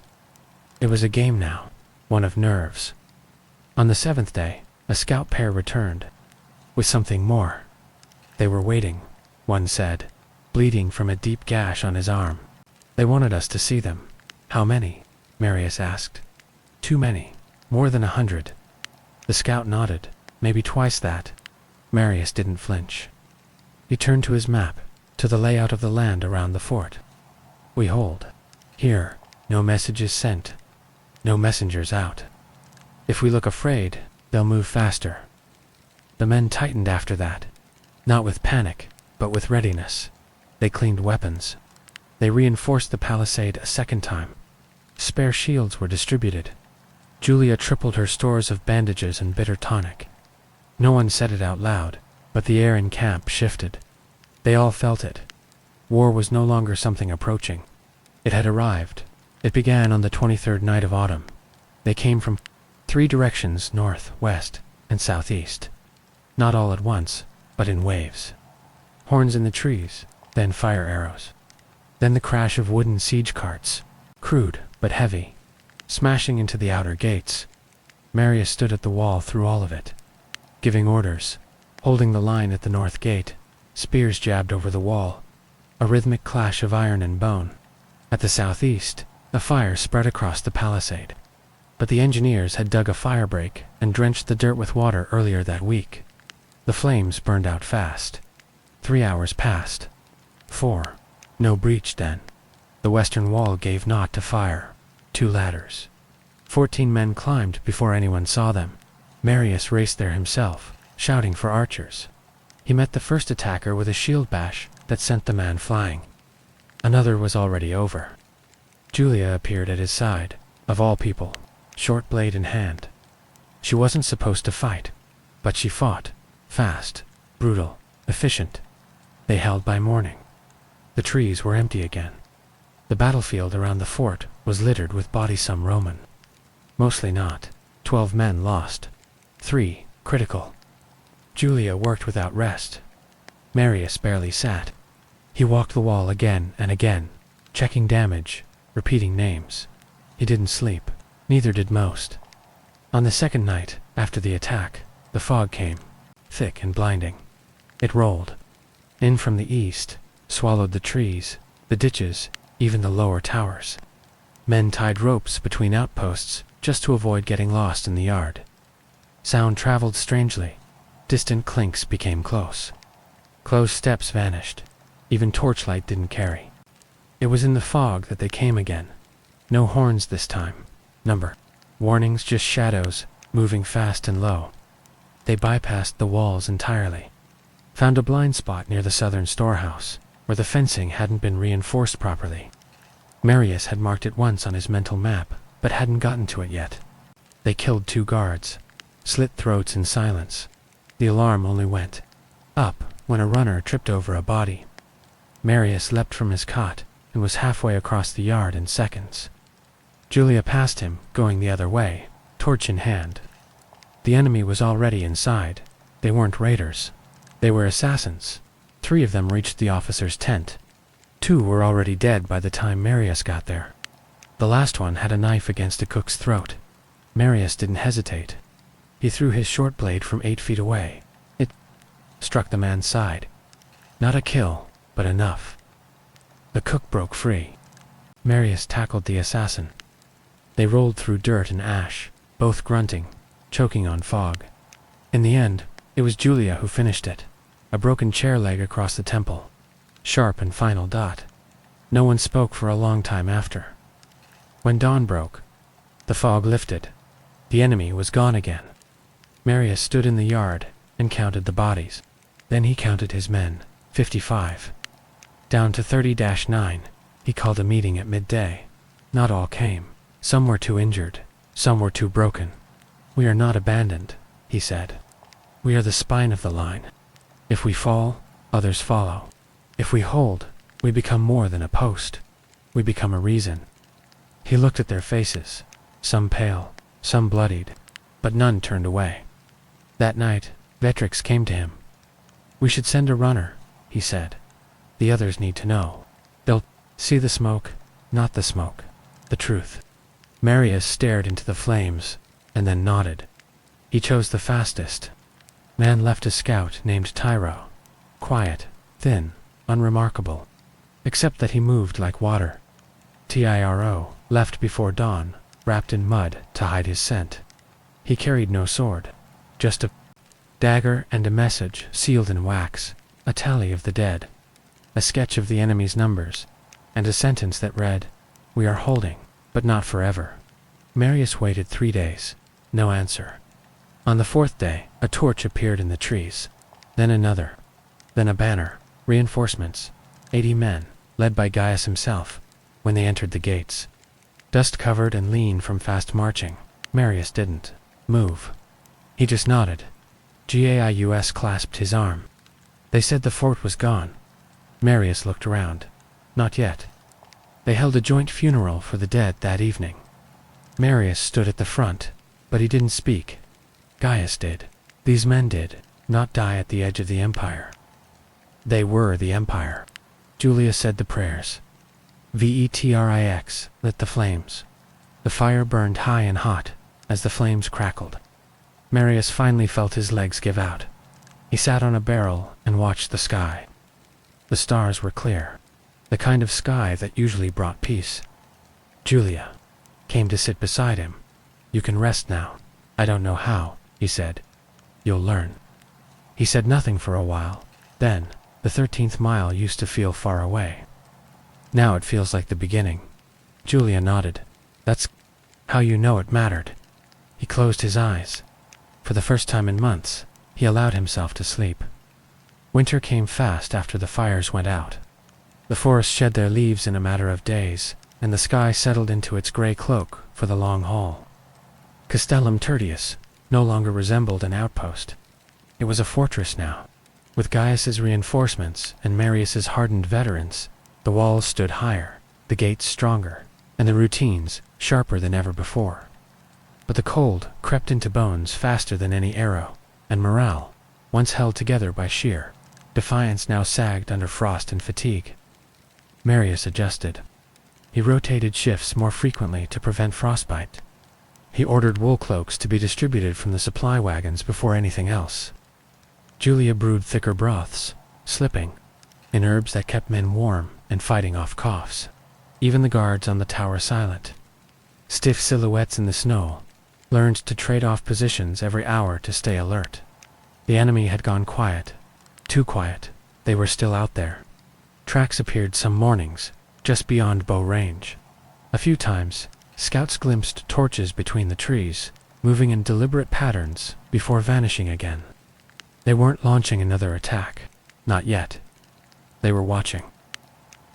It was a game now, one of nerves. On the 7th day, a scout pair returned, with something more. "They were waiting," one said, bleeding from a deep gash on his arm. "They wanted us to see them." "How many?" Marius asked. "Too many. More than 100. The scout nodded. "Maybe twice that." Marius didn't flinch. He turned to his map, to the layout of the land around the fort. "We hold. Here, no messages sent. No messengers out. If we look afraid, they'll move faster." The men tightened after that. Not with panic, but with readiness. They cleaned weapons. They reinforced the palisade a second time. Spare shields were distributed. Julia tripled her stores of bandages and bitter tonic. No one said it out loud, but the air in camp shifted. They all felt it. War was no longer something approaching. It had arrived. It began on the 23rd night of autumn. They came from 3 directions, north, west, and southeast. Not all at once, but in waves. Horns in the trees, then fire arrows. Then the crash of wooden siege carts, crude but heavy, smashing into the outer gates. Marius stood at the wall through all of it, giving orders, holding the line at the north gate. Spears jabbed over the wall, a rhythmic clash of iron and bone. At the southeast, a fire spread across the palisade. But the engineers had dug a fire break and drenched the dirt with water earlier that week. The flames burned out fast. 3 hours passed. 4. No breach then. The western wall gave naught to fire. 2 ladders. 14 men climbed before anyone saw them. Marius raced there himself, shouting for archers. He met the first attacker with a shield bash that sent the man flying. Another was already over. Julia appeared at his side, of all people, short blade in hand. She wasn't supposed to fight, but she fought, fast, brutal, efficient. They held by morning. The trees were empty again. The battlefield around the fort was littered with bodies, some Roman. Mostly not. 12 men lost. 3 critical. Julia worked without rest. Marius barely sat. He walked the wall again and again, checking damage, repeating names. He didn't sleep. Neither did most. On the second night, after the attack, the fog came, thick and blinding. It rolled in from the east, swallowed the trees, the ditches, even the lower towers. Men tied ropes between outposts just to avoid getting lost in the yard. Sound traveled strangely. Distant clinks became close. Close steps vanished. Even torchlight didn't carry. It was in the fog that they came again. No horns this time. Number warnings, just shadows, moving fast and low. They bypassed the walls entirely. Found a blind spot near the southern storehouse, where the fencing hadn't been reinforced properly. Marius had marked it once on his mental map, but hadn't gotten to it yet. They killed 2 guards, slit throats in silence. The alarm only went up when a runner tripped over a body. Marius leapt from his cot and was halfway across the yard in seconds. Julia passed him, going the other way, torch in hand. The enemy was already inside. They weren't raiders. They were assassins. 3 of them reached the officer's tent. 2 were already dead by the time Marius got there. The last one had a knife against a cook's throat. Marius didn't hesitate. He threw his short blade from 8 feet away. It struck the man's side. Not a kill, but enough. The cook broke free. Marius tackled the assassin. They rolled through dirt and ash, both grunting, choking on fog. In the end, it was Julia who finished it. A broken chair leg across the temple. Sharp and final dot. No one spoke for a long time after. When dawn broke, the fog lifted. The enemy was gone again. Marius stood in the yard and counted the bodies. Then he counted his men, 55. Down to 30-9, he called a meeting at midday. Not all came. Some were too injured. Some were too broken. "We are not abandoned," he said. "We are the spine of the line. If we fall, others follow. If we hold, we become more than a post. We become a reason." He looked at their faces, some pale, some bloodied, but none turned away. That night, Vetrix came to him. "We should send a runner," he said. "The others need to know. They'll see the smoke, not the smoke, the truth." Marius stared into the flames, and then nodded. He chose the fastest. Man left a scout named Tyro. Quiet, thin, unremarkable, except that he moved like water. Tyro left before dawn, wrapped in mud to hide his scent. He carried no sword, just a dagger and a message sealed in wax, a tally of the dead, a sketch of the enemy's numbers, and a sentence that read, "We are holding, but not forever." Marius waited 3 days. No answer. On the 4th day, a torch appeared in the trees. Then another. Then a banner. Reinforcements. 80 men, led by Gaius himself, when they entered the gates. Dust-covered and lean from fast marching, Marius didn't move. He just nodded. Gaius clasped his arm. They said the fort was gone. Marius looked around. Not yet. They held a joint funeral for the dead that evening. Marius stood at the front, but he didn't speak. Gaius did. These men did not die at the edge of the empire. They were the empire. Julia said the prayers. Vetrix lit the flames. The fire burned high and hot as the flames crackled. Marius finally felt his legs give out. He sat on a barrel and watched the sky. The stars were clear, the kind of sky that usually brought peace. Julia came to sit beside him. "You can rest now." "I don't know how," he said. "You'll learn." He said nothing for a while. Then, the 13th mile used to feel far away. Now it feels like the beginning. Julia nodded. "That's how you know it mattered." He closed his eyes. For the first time in months, he allowed himself to sleep. Winter came fast after the fires went out. The forests shed their leaves in a matter of days, and the sky settled into its gray cloak for the long haul. Castellum Tertius no longer resembled an outpost. It was a fortress now. With Gaius's reinforcements and Marius's hardened veterans, the walls stood higher, the gates stronger, and the routines sharper than ever before. But the cold crept into bones faster than any arrow, and morale, once held together by sheer defiance, now sagged under frost and fatigue. Marius adjusted. He rotated shifts more frequently to prevent frostbite. He ordered wool cloaks to be distributed from the supply wagons before anything else. Julia brewed thicker broths, slipping, in herbs that kept men warm and fighting off coughs. Even the guards on the tower silent. Stiff silhouettes in the snow, learned to trade off positions every hour to stay alert. The enemy had gone quiet. Too quiet. They were still out there. Tracks appeared some mornings, just beyond bow range. A few times, scouts glimpsed torches between the trees, moving in deliberate patterns before vanishing again. They weren't launching another attack. Not yet. They were watching.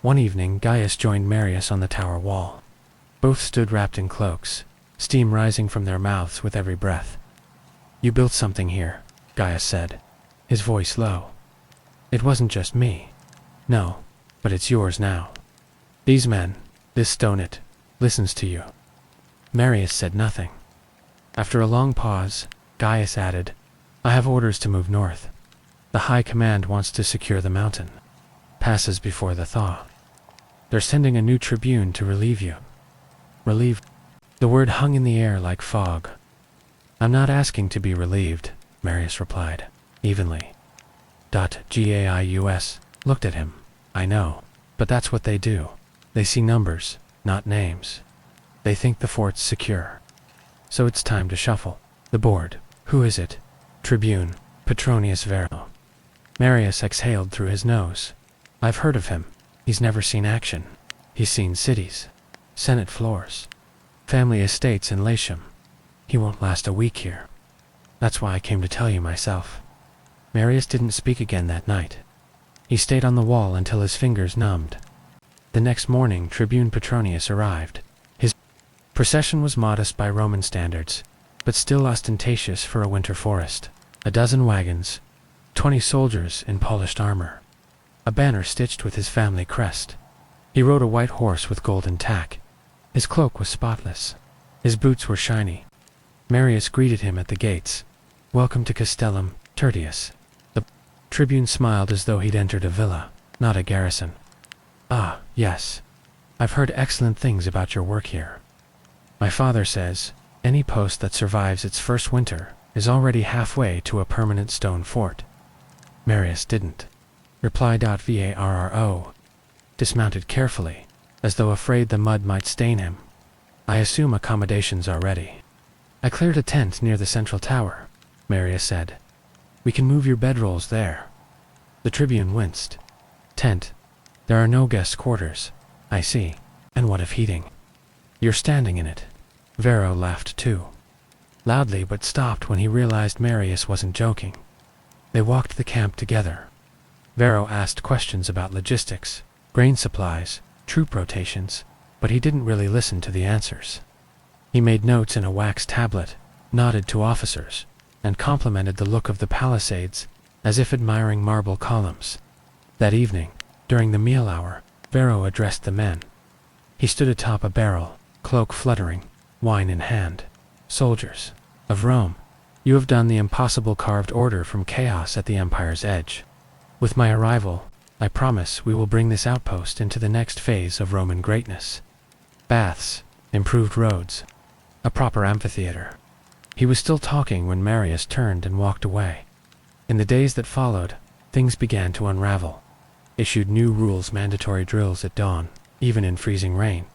One evening, Gaius joined Marius on the tower wall. Both stood wrapped in cloaks, steam rising from their mouths with every breath. "You built something here," Gaius said, his voice low. "It wasn't just me. No, but it's yours now. These men, this stone, it listens to you." Marius said nothing. After a long pause, Gaius added, "I have orders to move north. The High Command wants to secure the mountain. Passes before the thaw. They're sending a new tribune to relieve you." "Relieve?" The word hung in the air like fog. "I'm not asking to be relieved," Marius replied, evenly. Gaius looked at him. "I know, but that's what they do. They see numbers, not names. They think the fort's secure. So it's time to shuffle the board. Who is it?" "Tribune, Petronius Varro." Marius exhaled through his nose. "I've heard of him. He's never seen action. He's seen cities, senate floors, family estates in Latium. He won't last a week here. That's why I came to tell you myself." Marius didn't speak again that night. He stayed on the wall until his fingers numbed. The next morning, Tribune Petronius arrived. His procession was modest by Roman standards, but still ostentatious for a winter forest. 12 wagons, 20 soldiers in polished armor, a banner stitched with his family crest. He rode a white horse with golden tack. His cloak was spotless. His boots were shiny. Marius greeted him at the gates. "Welcome to Castellum, Tertius." The tribune smiled as though he'd entered a villa, not a garrison. "Ah, yes. I've heard excellent things about your work here. My father says any post that survives its first winter is already halfway to a permanent stone fort." Marius didn't. Reply. Varro dismounted carefully, as though afraid the mud might stain him. "I assume accommodations are ready." "I cleared a tent near the central tower," Marius said. "We can move your bedrolls there." The tribune winced. "Tent? There are no guest quarters. I see. And what of heating?" "You're standing in it." Varro laughed too. Loudly, but stopped when he realized Marius wasn't joking. They walked the camp together. Varro asked questions about logistics, grain supplies, troop rotations, but he didn't really listen to the answers. He made notes in a wax tablet, nodded to officers, and complimented the look of the palisades, as if admiring marble columns. That evening, during the meal hour, Varro addressed the men. He stood atop a barrel, cloak fluttering, wine in hand. "Soldiers of Rome, you have done the impossible, carved order from chaos at the empire's edge. With my arrival, I promise we will bring this outpost into the next phase of Roman greatness. Baths, improved roads, a proper amphitheater." He was still talking when Marius turned and walked away. In the days that followed, things began to unravel. Issued new rules, mandatory drills at dawn, even in freezing rain.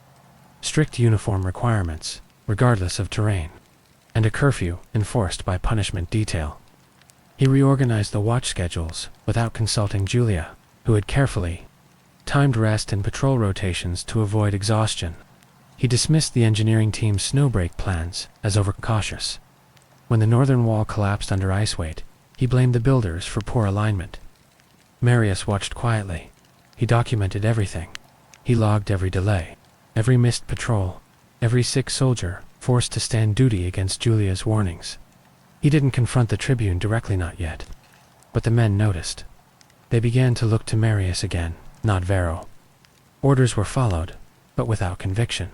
Strict uniform requirements, regardless of terrain. And a curfew enforced by punishment detail. He reorganized the watch schedules without consulting Julia, who had carefully timed rest and patrol rotations to avoid exhaustion. He dismissed the engineering team's snowbreak plans as overcautious. When the northern wall collapsed under ice weight, he blamed the builders for poor alignment. Marius watched quietly. He documented everything. He logged every delay, every missed patrol, every sick soldier forced to stand duty against Julia's warnings. He didn't confront the tribune directly, not yet. But the men noticed. They began to look to Marius again, not Varro. Orders were followed, but without conviction.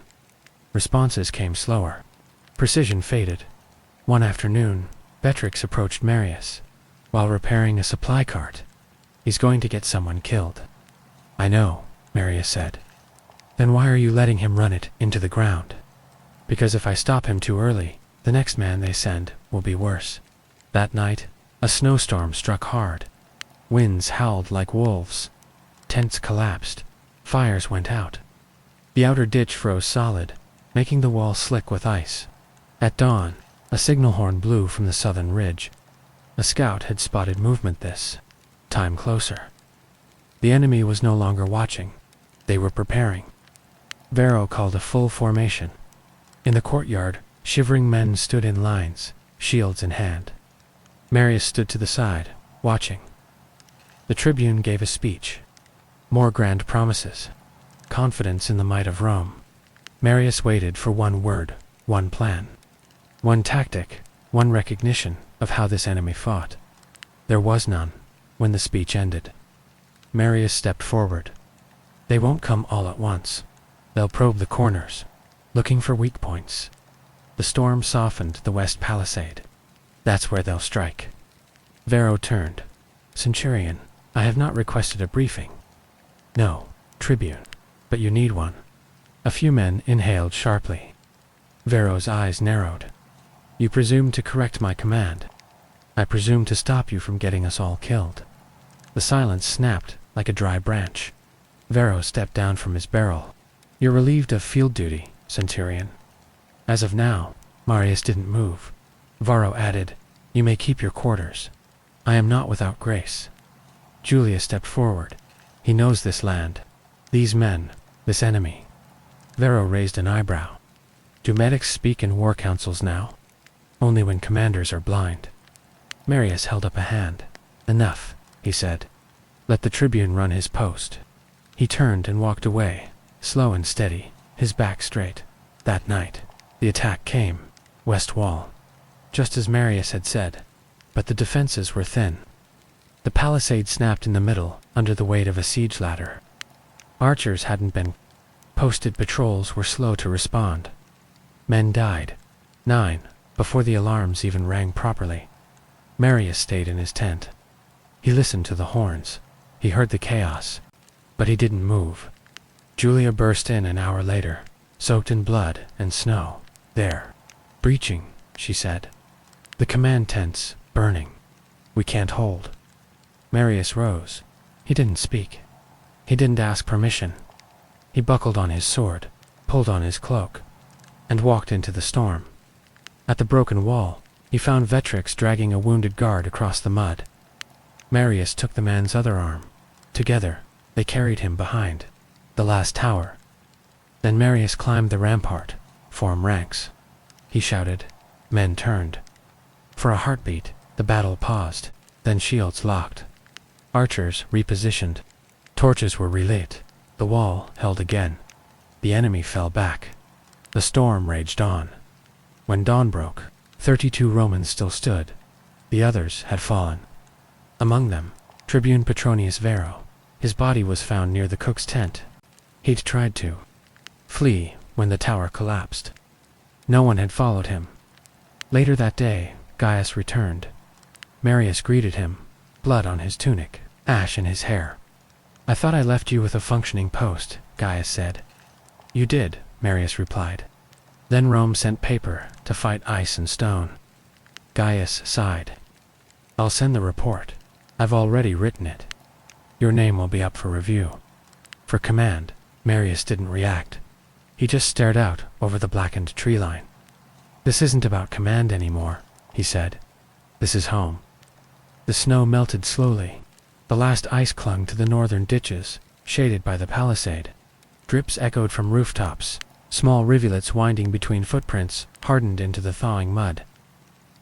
Responses came slower. Precision faded. One afternoon, Beatrix approached Marius while repairing a supply cart. "He's going to get someone killed." "I know," Marius said. "Then why are you letting him run it into the ground?" "Because if I stop him too early, the next man they send will be worse." That night, a snowstorm struck hard. Winds howled like wolves. Tents collapsed. Fires went out. The outer ditch froze solid, making the wall slick with ice. At dawn, a signal horn blew from the southern ridge. A scout had spotted movement this time closer. The enemy was no longer watching. They were preparing. Varro called a full formation. In the courtyard, shivering men stood in lines, shields in hand. Marius stood to the side, watching. The tribune gave a speech. More grand promises. Confidence in the might of Rome. Marius waited for one word, one plan. One tactic, one recognition of how this enemy fought. There was none when the speech ended. Marius stepped forward. They won't come all at once. They'll probe the corners, looking for weak points. The storm softened the west palisade. That's where they'll strike. Varro turned. Centurion, I have not requested a briefing. No, tribune, but you need one. A few men inhaled sharply. Varro's eyes narrowed. You presume to correct my command. I presume to stop you from getting us all killed. The silence snapped like a dry branch. Varro stepped down from his barrel. You're relieved of field duty, centurion. As of now, Marius didn't move. Varro added, you may keep your quarters. I am not without grace. Julius stepped forward. He knows this land, these men, this enemy. Varro raised an eyebrow. Do medics speak in war councils now? Only when commanders are blind. Marius held up a hand. Enough, he said. Let the tribune run his post. He turned and walked away, slow and steady, his back straight. That night, the attack came, west wall. Just as Marius had said, but the defenses were thin. The palisade snapped in the middle under the weight of a siege ladder. Archers hadn't been. Posted patrols were slow to respond. Men died. 9, before the alarms even rang properly. Marius stayed in his tent. He listened to the horns. He heard the chaos. But he didn't move. Julia burst in an hour later, soaked in blood and snow. There. Breaching, she said. The command tents, burning. We can't hold. Marius rose. He didn't speak. He didn't ask permission. He buckled on his sword, pulled on his cloak, and walked into the storm. At the broken wall, he found Vetrix dragging a wounded guard across the mud. Marius took the man's other arm. Together, they carried him behind the last tower. Then Marius climbed the rampart, form ranks. He shouted. Men turned. For a heartbeat, the battle paused, then shields locked. Archers repositioned. Torches were relit. The wall held again. The enemy fell back. The storm raged on. When dawn broke, 32 Romans still stood. The others had fallen. Among them, Tribune Petronius Varro. His body was found near the cook's tent. He'd tried to flee when the tower collapsed. No one had followed him. Later that day, Gaius returned. Marius greeted him, blood on his tunic, ash in his hair. I thought I left you with a functioning post, Gaius said. You did, Marius replied. Then Rome sent paper to fight ice and stone. Gaius sighed. I'll send the report. I've already written it. Your name will be up for review. For command, Marius didn't react. He just stared out over the blackened tree line. This isn't about command anymore, he said. This is home. The snow melted slowly. The last ice clung to the northern ditches, shaded by the palisade. Drips echoed from rooftops. Small rivulets winding between footprints hardened into the thawing mud.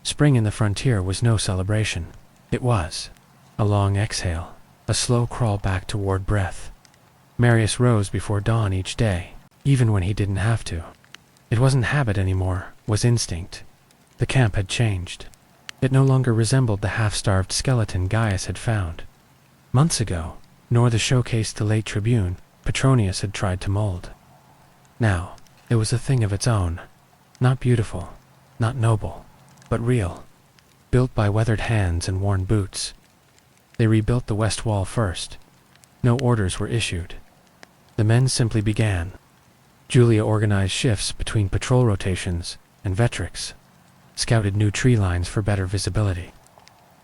Spring in the frontier was no celebration. It was a long exhale, a slow crawl back toward breath. Marius rose before dawn each day, even when he didn't have to. It wasn't habit anymore, was instinct. The camp had changed. It no longer resembled the half-starved skeleton Gaius had found. Months ago, nor the showcase the late tribune, Petronius had tried to mold. Now, it was a thing of its own. Not beautiful, not noble, but real. Built by weathered hands and worn boots. They rebuilt the west wall first. No orders were issued. The men simply began. Julia organized shifts between patrol rotations and Vetrix, scouted new tree lines for better visibility.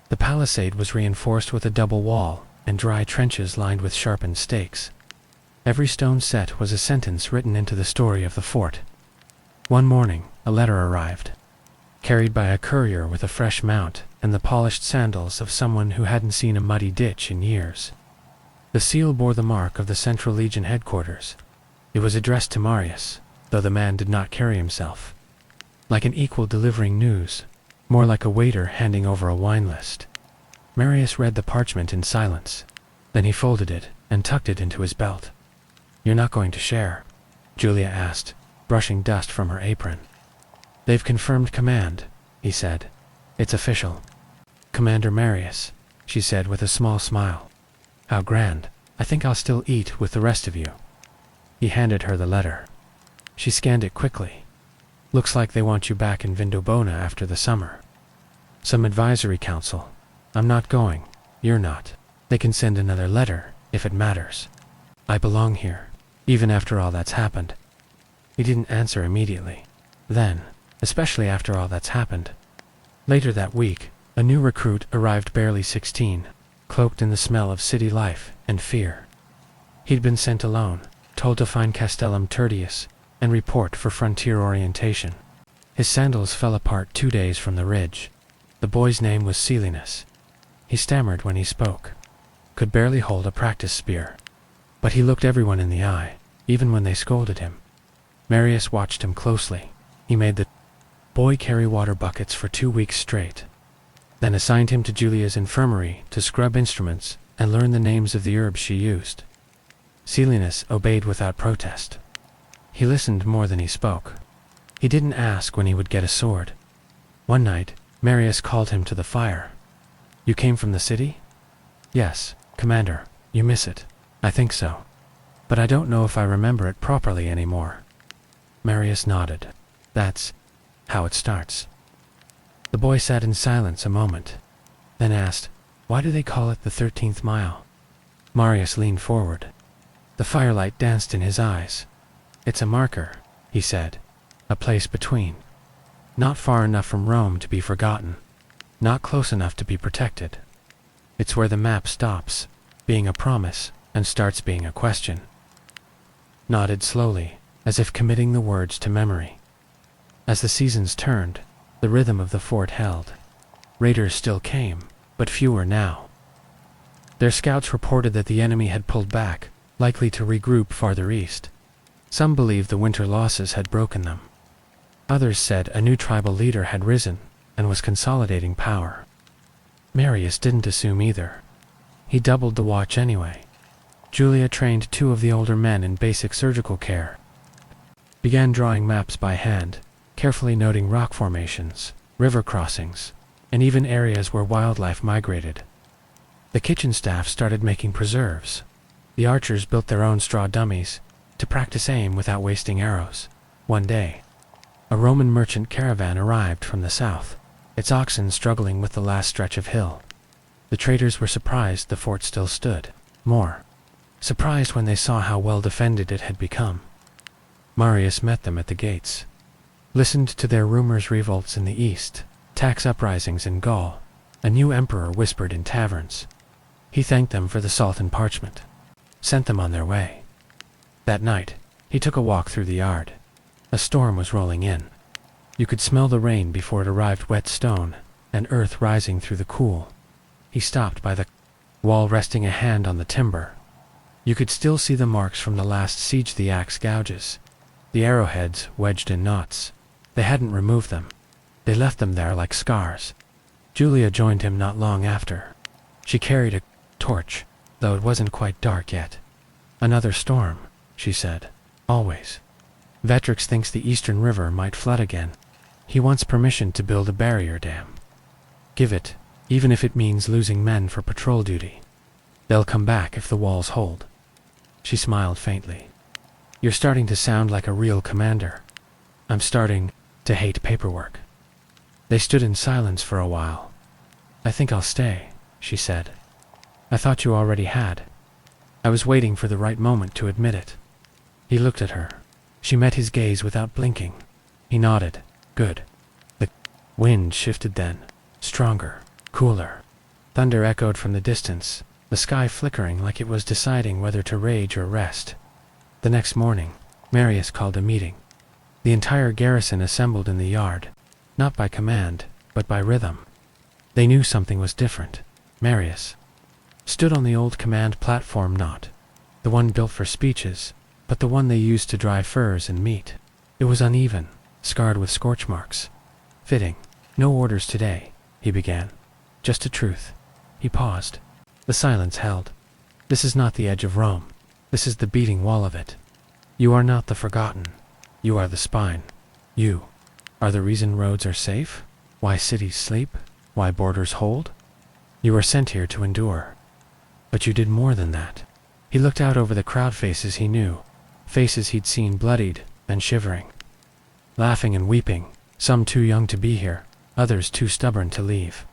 The palisade was reinforced with a double wall and dry trenches lined with sharpened stakes. Every stone set was a sentence written into the story of the fort. One morning, a letter arrived, carried by a courier with a fresh mount and the polished sandals of someone who hadn't seen a muddy ditch in years. The seal bore the mark of the Central Legion headquarters. It was addressed to Marius, though the man did not carry himself like an equal delivering news, more like a waiter handing over a wine list. Marius read the parchment in silence. Then he folded it and tucked it into his belt. "You're not going to share?" Julia asked, brushing dust from her apron. "They've confirmed command," he said. "It's official." "Commander Marius," she said with a small smile. "How grand. I think I'll still eat with the rest of you." He handed her the letter. She scanned it quickly. "Looks like they want you back in Vindobona after the summer. Some advisory council. I'm not going. You're not. They can send another letter, if it matters. I belong here, even after all that's happened." He didn't answer immediately. Then, especially after all that's happened. Later that week, a new recruit arrived, barely 16, cloaked in the smell of city life and fear. He'd been sent alone, told to find Castellum Tertius and report for frontier orientation. His sandals fell apart 2 days from the ridge. The boy's name was Silenus. He stammered when he spoke, could barely hold a practice spear. But he looked everyone in the eye, even when they scolded him. Marius watched him closely. He made the boy carry water buckets for 2 weeks straight, then assigned him to Julia's infirmary to scrub instruments and learn the names of the herbs she used. Silenus obeyed without protest. He listened more than he spoke. He didn't ask when he would get a sword. One night, Marius called him to the fire. "You came from the city?" "Yes, Commander. You miss it." "I think so. But I don't know if I remember it properly anymore." Marius nodded. "That's how it starts." The boy sat in silence a moment, then asked, "Why do they call it the 13th Mile?" Marius leaned forward. The firelight danced in his eyes. "It's a marker," he said. "A place between. Not far enough from Rome to be forgotten. Not close enough to be protected. It's where the map stops, being a promise, and starts being a question." Nodded slowly, as if committing the words to memory. As the seasons turned, the rhythm of the fort held. Raiders still came, but fewer now. Their scouts reported that the enemy had pulled back, likely to regroup farther east. Some believed the winter losses had broken them. Others said a new tribal leader had risen and was consolidating power. Marius didn't assume either. He doubled the watch anyway. Julia trained 2 of the older men in basic surgical care. Began drawing maps by hand, carefully noting rock formations, river crossings, and even areas where wildlife migrated. The kitchen staff started making preserves. The archers built their own straw dummies to practice aim without wasting arrows. One day, a Roman merchant caravan arrived from the south, its oxen struggling with the last stretch of hill. The traders were surprised the fort still stood. More surprised when they saw how well defended it had become. Marius met them at the gates, listened to their rumors, revolts in the east, tax uprisings in Gaul, a new emperor whispered in taverns. He thanked them for the salt and parchment, sent them on their way. That night, he took a walk through the yard. A storm was rolling in. You could smell the rain before it arrived, wet stone and earth rising through the cool. He stopped by the wall, resting a hand on the timber. You could still see the marks from the last siege, the axe gouges, the arrowheads wedged in knots. They hadn't removed them. They left them there like scars. Julia joined him not long after. She carried a torch, though it wasn't quite dark yet. "Another storm," she said. "Always. Vetrix thinks the eastern river might flood again. He wants permission to build a barrier dam. Give it, even if it means losing men for patrol duty. They'll come back if the walls hold." She smiled faintly. "You're starting to sound like a real commander." "I'm starting to hate paperwork." They stood in silence for a while. "I think I'll stay," she said. "I thought you already had." "I was waiting for the right moment to admit it." He looked at her. She met his gaze without blinking. He nodded. "Good." The wind shifted then, stronger, cooler. Thunder echoed from the distance, the sky flickering like it was deciding whether to rage or rest. The next morning, Marius called a meeting. The entire garrison assembled in the yard, not by command, but by rhythm. They knew something was different. Marius stood on the old command platform, not the one built for speeches, but the one they used to dry furs and meat. It was uneven, scarred with scorch marks. Fitting. No orders today, he began. Just a truth. He paused. The silence held. This is not the edge of Rome. This is the beating wall of it. You are not the forgotten. You are the spine. You are the reason roads are safe, why cities sleep, why borders hold. You were sent here to endure. But you did more than that. He looked out over the crowd, faces he knew, faces he'd seen bloodied and shivering, laughing and weeping, some too young to be here, others too stubborn to leave.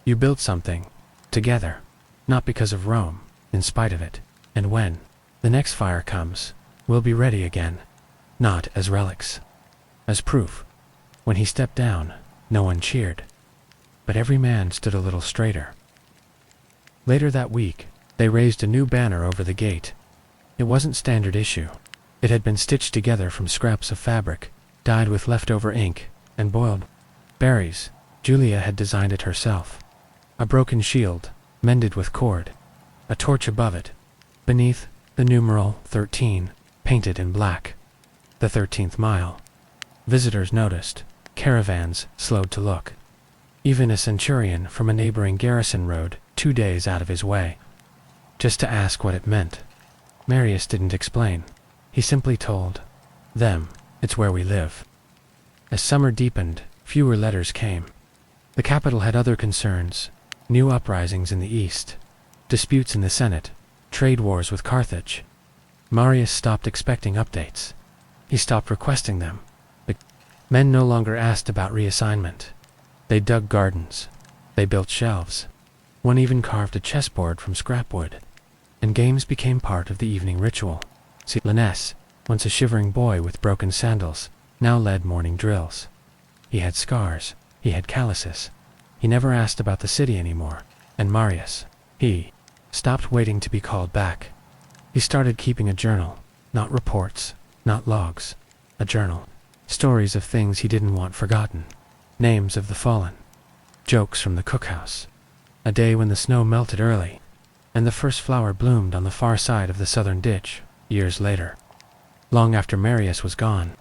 You built something, together, not because of Rome, in spite of it, and when the next fire comes, we'll be ready again, not as relics, as proof. When he stepped down, no one cheered, but every man stood a little straighter. Later that week, they raised a new banner over the gate. It wasn't standard issue. It had been stitched together from scraps of fabric, dyed with leftover ink, and boiled berries. Julia had designed it herself. A broken shield, mended with cord. A torch above it. Beneath, the numeral 13, painted in black. The 13th Mile. Visitors noticed. Caravans slowed to look. Even a centurion from a neighboring garrison rode 2 days out of his way, just to ask what it meant. Marius didn't explain. He simply told them, it's where we live. As summer deepened, fewer letters came. The capital had other concerns, new uprisings in the east, disputes in the Senate, trade wars with Carthage. Marius stopped expecting updates. He stopped requesting them. The men no longer asked about reassignment. They dug gardens. They built shelves. One even carved a chessboard from scrap wood. And games became part of the evening ritual. See, Linus, once a shivering boy with broken sandals, now led morning drills. He had scars. He had calluses. He never asked about the city anymore. And Marius, he stopped waiting to be called back. He started keeping a journal, not reports, not logs, a journal. Stories of things he didn't want forgotten. Names of the fallen. Jokes from the cookhouse. A day when the snow melted early, and the first flower bloomed on the far side of the southern ditch, years later. Long after Marius was gone,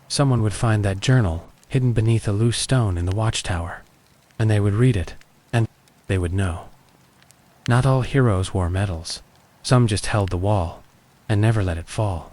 someone would find that journal hidden beneath a loose stone in the watchtower, and they would read it, and they would know. Not all heroes wore medals. Some just held the wall, and never let it fall.